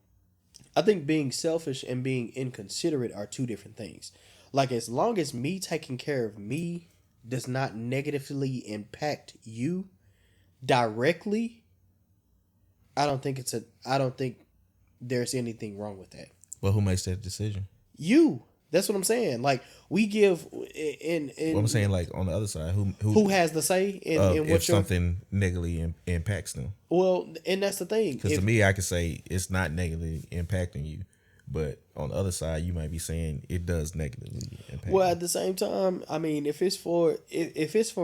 I think being selfish and being inconsiderate are two different things. Like, as long as me taking care of me does not negatively impact you directly, I don't think there's anything wrong with that. Well, who makes that decision? You. That's what I'm saying. Like, we give in what I'm saying, like, on the other side, who has the say in what if something negatively impacts them? Well, and that's the thing. Because to me, I could say it's not negatively impacting you, but on the other side, you might be saying it does negatively impact. Well, at the same time, I mean, if it's for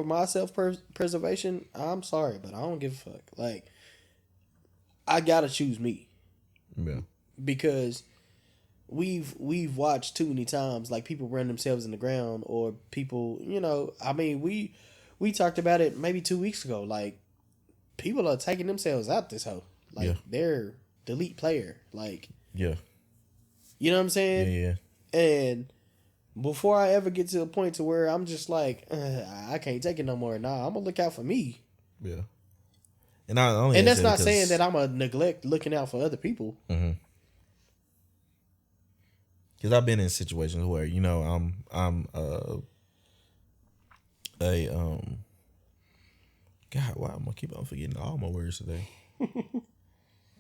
my self preservation, I'm sorry, but I don't give a fuck. Like, I gotta choose me. Yeah. Because we've watched too many times, like, people run themselves in the ground, or people, you know, I mean, we talked about it maybe 2 weeks ago. Like, people are taking themselves out this hoe. Like, they're delete player. Like, yeah. You know what I'm saying? Yeah. And before I ever get to a point to where I'm just like, I can't take it no more. Nah, I'm gonna look out for me. Yeah. And that's not saying that I'm gonna neglect looking out for other people. Mm-hmm. Because I've been in situations where, you know, I'm God, why am I keep on forgetting all my words today?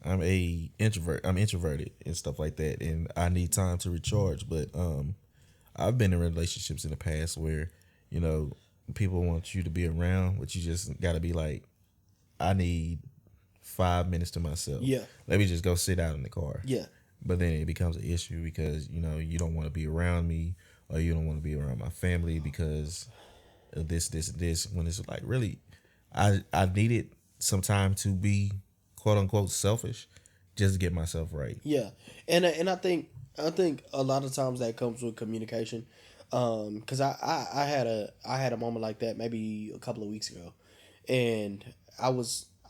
I'm a introvert. I'm introverted and stuff like that, and I need time to recharge. But I've been in relationships in the past where, you know, people want you to be around, but you just got to be like, I need 5 minutes to myself. Yeah. Let me just go sit out in the car. Yeah. But then it becomes an issue because, you know, you don't want to be around me, or you don't want to be around my family because of this, when it's like really, I needed some time to be quote unquote selfish just to get myself right. Yeah. And I think a lot of times that comes with communication. Cause I had a moment like that maybe a couple of weeks ago, and I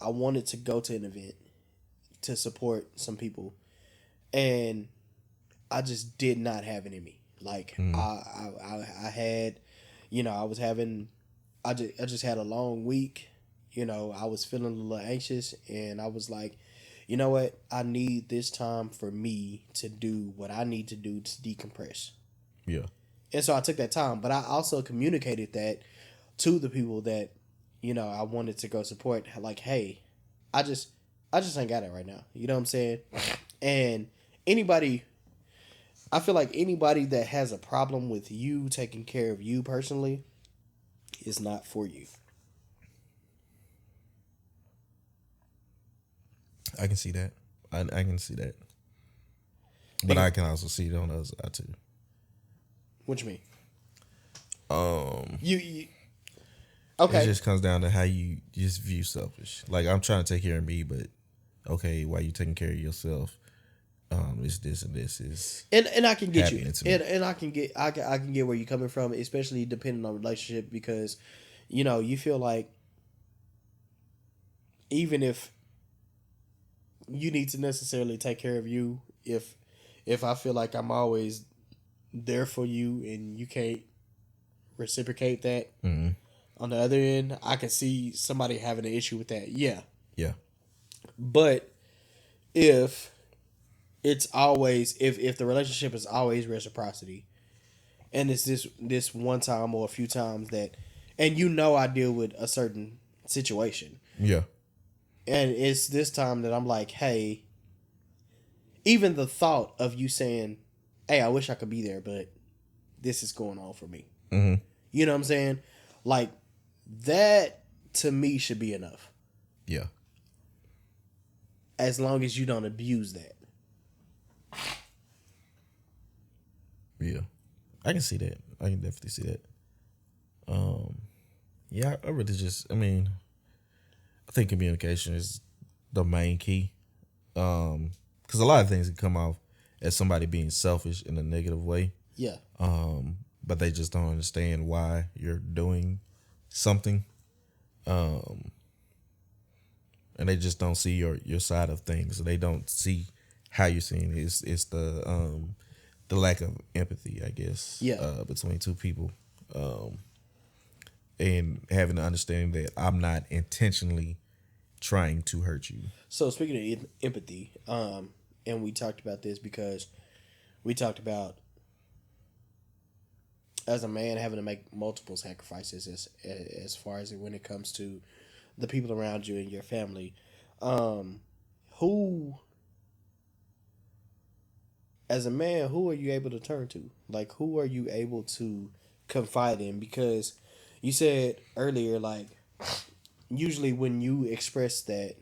wanted to go to an event to support some people, and I just did not have it in me. Like I had, I was having, I just had a long week. I was feeling a little anxious, and I was like, you know what? I need this time for me to do what I need to do to decompress. Yeah. And so I took that time, but I also communicated that to the people that, I wanted to go support. Like, hey, I just ain't got it right now. You know what I'm saying? And I feel like anybody that has a problem with you taking care of you personally is not for you. I can see that. I can see that. But I can also see it on the other side too. What you mean? You okay. It just comes down to how you just view selfish. Like, I'm trying to take care of me, but okay, while you taking care of yourself, it's this and this is and I can get you and I can get where you're coming from, especially depending on relationship, because you feel like even if you need to necessarily take care of you, if I feel like I'm always there for you and you can't reciprocate that on the other end, I can see somebody having an issue with that. Yeah. But if it's always if the relationship is always reciprocity, and it's this one time or a few times that, and I deal with a certain situation. Yeah. And it's this time that I'm like, hey, even the thought of you saying, hey, I wish I could be there, but this is going on for me. Mm-hmm. You know what I'm saying? Like, that to me should be enough. Yeah. As long as you don't abuse that. Yeah. I can see that. I can definitely see that. Yeah, I really I think communication is the main key. Because a lot of things can come off as somebody being selfish in a negative way. Yeah. But they just don't understand why you're doing something. And they just don't see your side of things. They don't see how you're seeing it. It's the lack of empathy, I guess. Yeah. Between two people. And having the understanding that I'm not intentionally trying to hurt you. So speaking of empathy, and we talked about this because we talked about as a man having to make multiple sacrifices as far as when it comes to the people around you and your family. Who, as a man, who are you able to turn to? Like, who are you able to confide in? Because you said earlier, like, usually when you express that,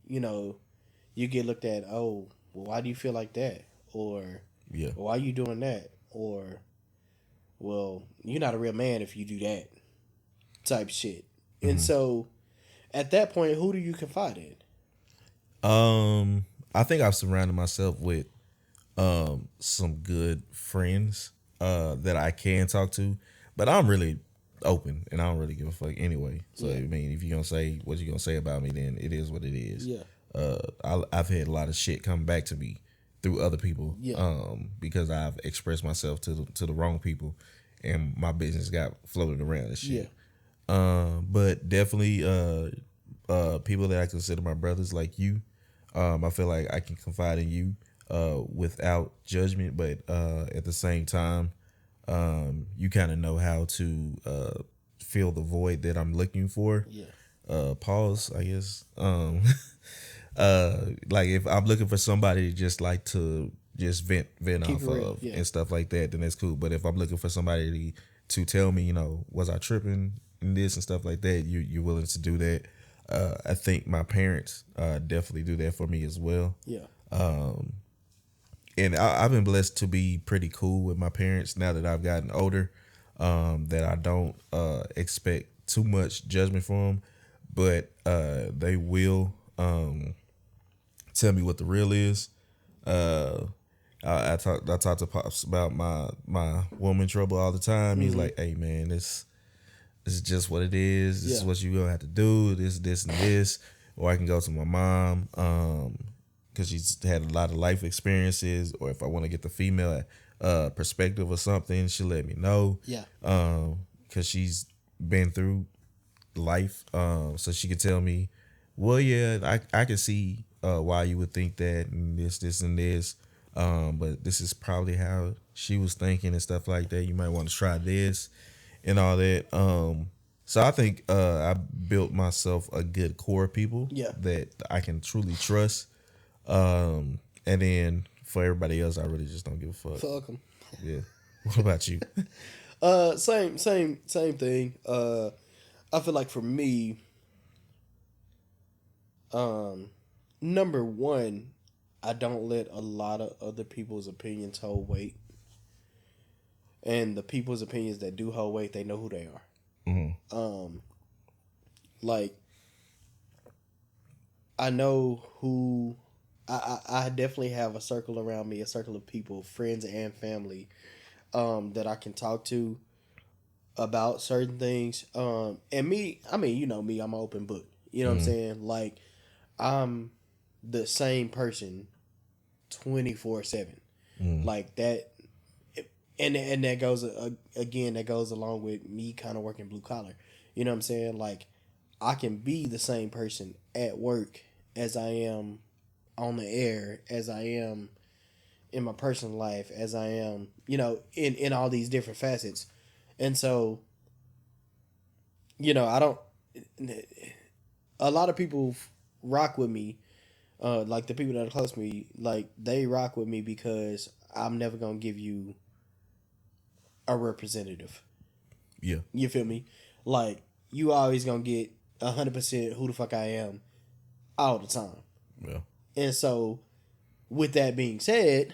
you get looked at, oh, well, why do you feel like that? Or, why are you doing that? Or, well, you're not a real man if you do that type shit. Mm-hmm. And so, at that point, who do you confide in? I think I've surrounded myself with some good friends that I can talk to, but I'm really open and I don't really give a fuck anyway. So I mean, if you're gonna say what you're gonna say about me, then it is what it is. Yeah. I've had a lot of shit come back to me through other people. Yeah. Because I've expressed myself to the wrong people, and my business got floated around and shit. Yeah. But definitely people that I consider my brothers, like you. I feel like I can confide in you without judgment, but at the same time, you kind of know how to fill the void that I'm looking for. Yeah. Pause, I guess. Like if I'm looking for somebody to just vent off of and stuff like that, then that's cool. But if I'm looking for somebody to tell me, was I tripping in this and stuff like that, you're willing to do that. I think my parents definitely do that for me as well. Yeah. and I've been blessed to be pretty cool with my parents now that I've gotten older. That I don't expect too much judgment from them, but they will tell me what the real is. I talk to Pops about my woman trouble all the time. He's like, "Hey man, this is just what it is. This is what you gonna have to do. This, and this." Or I can go to my mom because she's had a lot of life experiences. Or if I want to get the female perspective or something, she'll let me know. Yeah. Because she's been through life, so she could tell me, well, yeah, I can see why you would think that and this and this. But this is probably how she was thinking and stuff like that. You might want to try this and all that. So I think I built myself a good core of people that I can truly trust. And then for everybody else, I really just don't give a fuck. Fuck them. Yeah. What about you? Same thing. I feel like for me, number one, I don't let a lot of other people's opinions hold weight. And the people's opinions that do hold weight, they know who they are. Mm-hmm. Like, I know who... I definitely have a circle around me, a circle of people, friends and family, that I can talk to about certain things. And me, I mean, you know me, I'm an open book. You know what I'm saying? Like, I'm the same person 24/7. Like that, and that goes again. That goes along with me kind of working blue collar. You know what I'm saying? Like, I can be the same person at work as I am on the air, as I am in my personal life, as I am, you know, in all these different facets. And so, you know, I don't. A lot of people rock with me. Like the people that are close to me, like they rock with me because I'm never gonna give you a representative. Yeah. You feel me? Like, you always gonna get 100% who the fuck I am all the time. Yeah. And so, with that being said,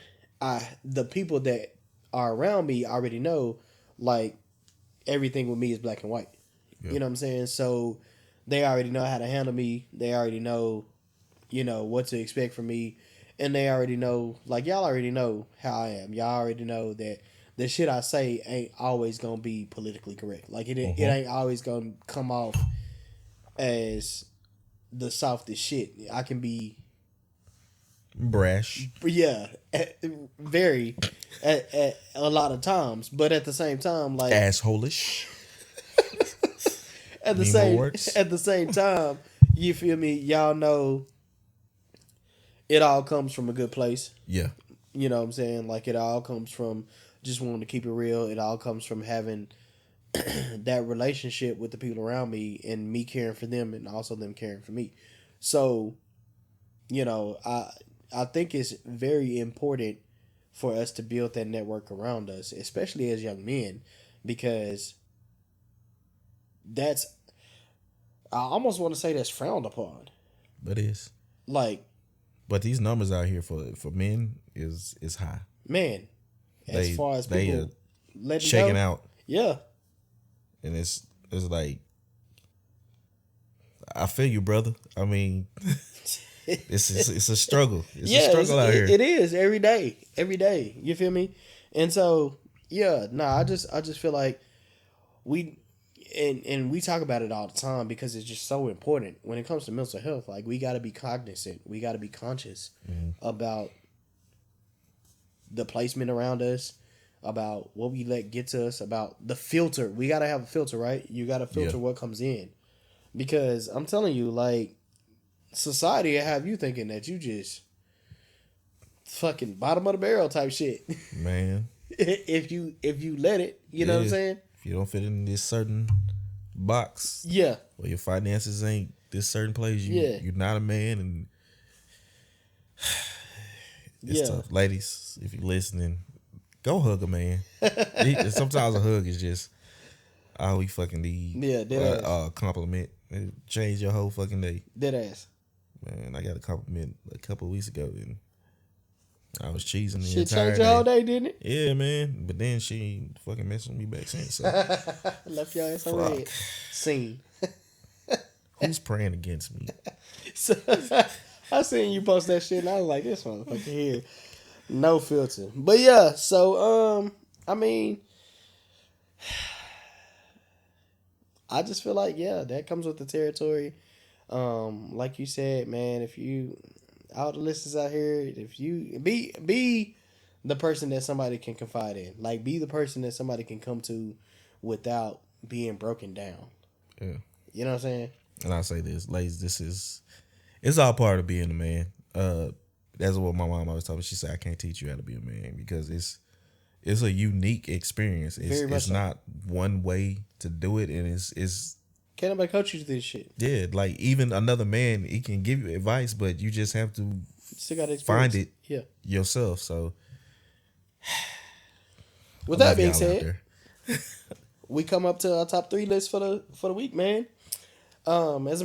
the people that are around me already know, like, everything with me is black and white. Yeah. You know what I'm saying? So, they already know how to handle me. They already know, you know, what to expect from me. And they already know, like, y'all already know how I am. Y'all already know that the shit I say ain't always gonna be politically correct. Like, it ain't always gonna come off as the softest shit. I can be brash. Yeah, very at a lot of times. But at the same time, like, asshole-ish. at the same time, you feel me? Y'all know it all comes from a good place. Yeah. You know what I'm saying? Like, it all comes from just wanting to keep it real. It all comes from having that relationship with the people around me and me caring for them and also them caring for me. So, you know, I think it's very important for us to build that network around us, especially as young men, because that's, I almost want to say that's frowned upon. But it is. Like, but these numbers out here for men is high. Man, as far as people checking go, out. Yeah. And it's like, I feel you, brother. I mean, it's a struggle. It's a struggle out here. It is every day. You feel me? And so, I just feel like we talk about it all the time because it's just so important when it comes to mental health. Like, we got to be cognizant. We got to be conscious about the placement around us, about what we let get to us, about the filter. We got to have a filter, right? You got to filter what comes in. Because I'm telling you, like, society will have you thinking that you just fucking bottom of the barrel type shit. Man. if you let it, you know what I'm saying? If you don't fit in this certain box. Yeah. Or your finances ain't this certain place, you're not a man, and it's tough. Ladies, if you're listening, go hug a man. Sometimes a hug is just all we fucking need. Yeah, compliment. It change your whole fucking day. Dead ass. Man, I got a compliment a couple of weeks ago, and I was cheesing the Shit entire changed your whole day, didn't it? Yeah, man. But then she fucking messed with me back since. So. Left your ass on red. Scene. Who's praying against me? So, I seen you post that shit and I was like, this motherfucker here. No filter. But yeah, so I mean, I just feel like, yeah, that comes with the territory. Like you said, man, if you all the listeners out here, if you be the person that somebody can confide in. Like, be the person that somebody can come to without being broken down. Yeah. You know what I'm saying? And I'll say this, ladies, it's all part of being a man. That's what my mom always told me. She said, I can't teach you how to be a man because it's a unique experience. It's not one way to do it, and it's can't nobody coach you to this shit. Yeah, like even another man, he can give you advice, but you just have to still gotta find it yourself. So with that being said, we come up to our top 3 list for the week, man. As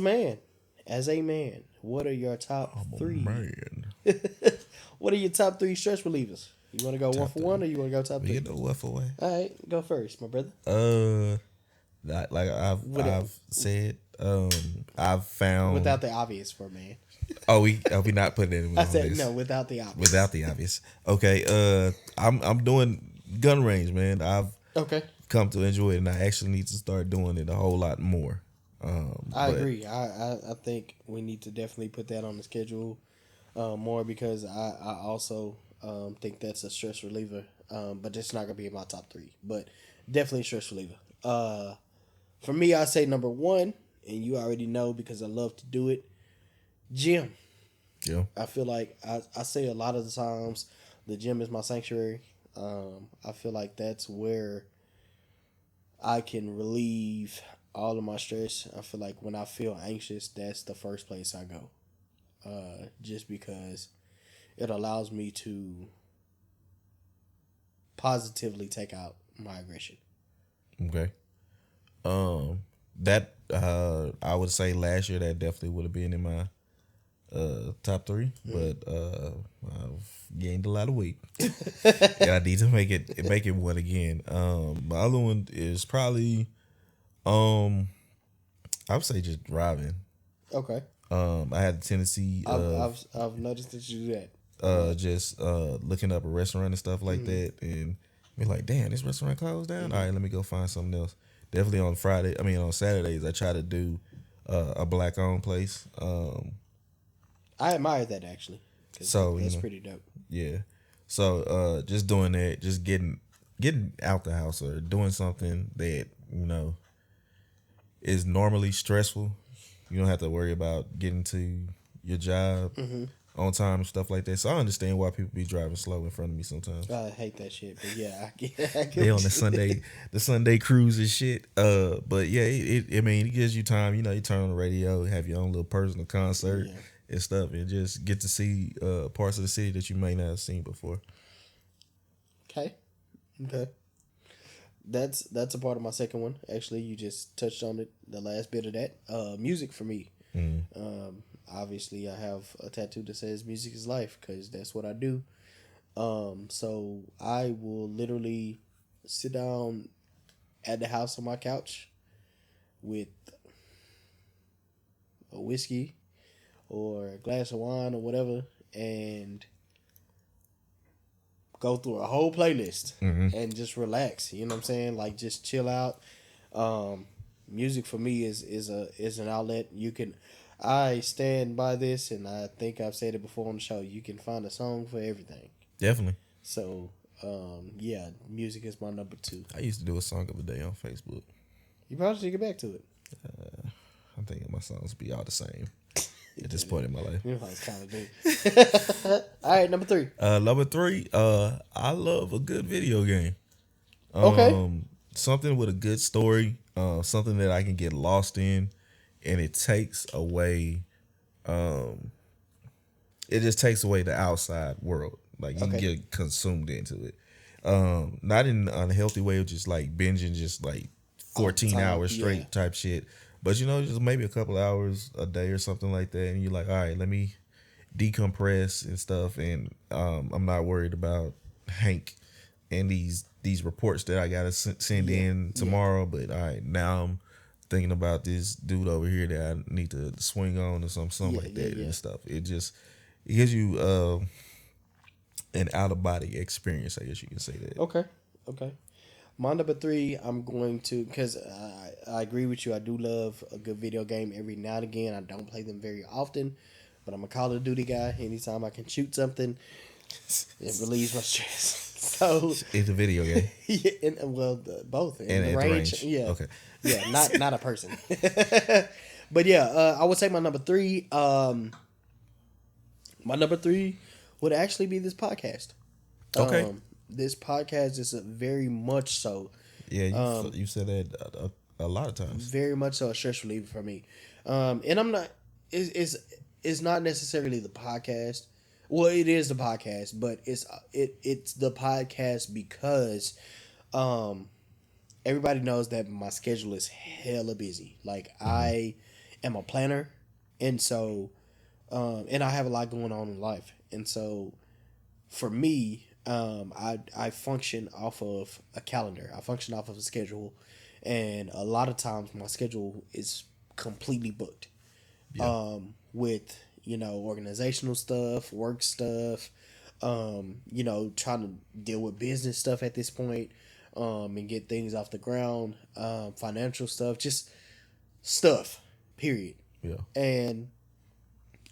a man, what are your top 3? Man. What are your top 3 stress relievers? You want to go top 1 for 1, or you want to go top 3? You know what for what? All right, go first, my brother. Like I've said, I've found without the obvious for a man. we not putting it in. I said no, without the obvious. Without the obvious. Okay. I'm doing gun range, man. I've come to enjoy it, and I actually need to start doing it a whole lot more. I agree. I think we need to definitely put that on the schedule more because I also think that's a stress reliever. But it's not gonna be in my top 3. But definitely a stress reliever. For me, I say number 1, and you already know because I love to do it. Gym. Yeah. I feel like I say a lot of the times the gym is my sanctuary. I feel like that's where I can relieve all of my stress. I feel like when I feel anxious, that's the first place I go. Just because it allows me to positively take out my aggression. Okay. That I would say last year that definitely would have been in my top 3, but I've gained a lot of weight. And I need to make it one again. My other one is probably I would say just driving. Okay. I had the tendency I've noticed that you do that. Just looking up a restaurant and stuff like that and be like, damn, this restaurant closed down? All right, let me go find something else. Definitely on Saturdays, I try to do a black-owned place. I admire that, actually. So that's pretty dope. Yeah. So just doing that, just getting out the house or doing something that, is normally stressful. You don't have to worry about getting to your job on time and stuff like that. So I understand why people be driving slow in front of me sometimes. I hate that shit, but yeah, I get they on the Sunday cruise and shit. But yeah, it gives you time. You turn on the radio, have your own little personal concert and stuff, and just get to see parts of the city that you may not have seen before. Okay. That's a part of my second one. Actually, you just touched on it, the last bit of that. Music for me. Obviously, I have a tattoo that says music is life because that's what I do. So I will literally sit down at the house on my couch with a whiskey or a glass of wine or whatever and go through a whole playlist and just relax. You know what I'm saying? Like, just chill out. Music for me is an outlet. I stand by this, and I think I've said it before on the show. You can find a song for everything. Definitely. So, yeah, music is my number 2. I used to do a song of the day on Facebook. You probably should get back to it. I'm thinking my songs be all the same at this point in my life. You know how it's kind of big. All right, number 3. Number 3, I love a good video game. Okay. Something with a good story, something that I can get lost in, and it takes away, it just takes away the outside world. Like, you can get consumed into it. Not in an unhealthy way of just like binging, just like 14 hours straight type shit. But just maybe a couple hours a day or something like that, and you're like, all right, let me decompress and stuff, and I'm not worried about Hank and these reports that I gotta send in tomorrow. But now I'm thinking about this dude over here that I need to swing on or something like that and stuff. It gives you an out of body experience, I guess you can say that. Okay. My number 3, I'm going to, because I agree with you. I do love a good video game every now and again. I don't play them very often, but I'm a Call of Duty guy. Anytime I can shoot something, it relieves my stress. So it's a video game. Both. And the range. Yeah. Okay. Yeah, not a person. But yeah, I would say my number 3. My number 3 would actually be this podcast. Okay. This podcast is very much so. Yeah, you said that a lot of times. Very much so a stress reliever for me. And I'm not. It's not necessarily the podcast. Well, it is the podcast, but it's the podcast because everybody knows that my schedule is hella busy. Like I am a planner, and so and I have a lot going on in life, and so for me. I function off of a calendar. I function off of a schedule, and a lot of times my schedule is completely booked. Yeah. With organizational stuff, work stuff, trying to deal with business stuff at this point, and get things off the ground, financial stuff, just stuff. Period. Yeah. And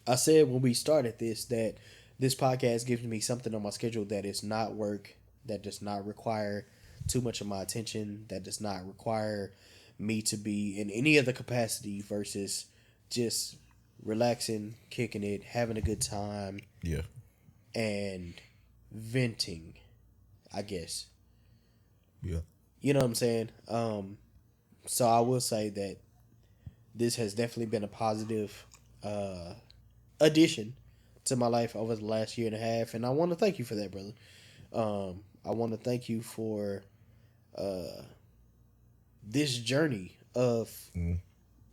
I said when we started that this podcast gives me something on my schedule that is not work, that does not require too much of my attention, that does not require me to be in any other capacity versus just relaxing, kicking it, having a good time. Yeah. And venting, I guess. Yeah. You know what I'm saying? So I will say that this has definitely been a positive addition to my life over the last year and a half, and I want to thank you for that, brother. I want to thank you for this journey of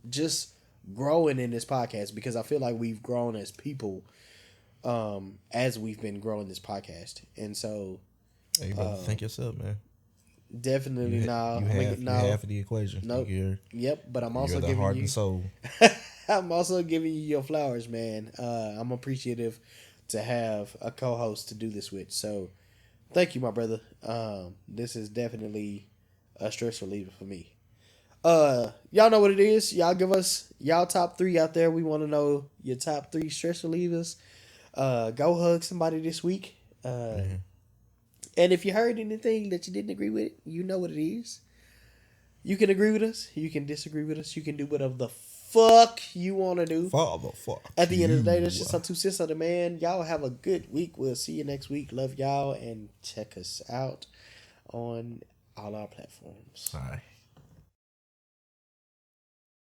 just growing in this podcast, because I feel like we've grown as people as we've been growing this podcast, and so you better thank yourself, man. Definitely now. You're half of the equation. Nope. Yep, but I'm also you're the giving heart you and soul. I'm also giving you your flowers, man. I'm appreciative to have a co-host to do this with. So, thank you, my brother. This is definitely a stress reliever for me. Y'all know what it is. Y'all give us y'all top 3 out there. We want to know your top 3 stress relievers. Go hug somebody this week. And if you heard anything that you didn't agree with, you know what it is. You can agree with us. You can disagree with us. You can do whatever the fuck you want to do. At the end of the day, that's just some 2 cents on the man. Y'all have a good week. We'll see you next week. Love y'all, and check us out on all our platforms. All right.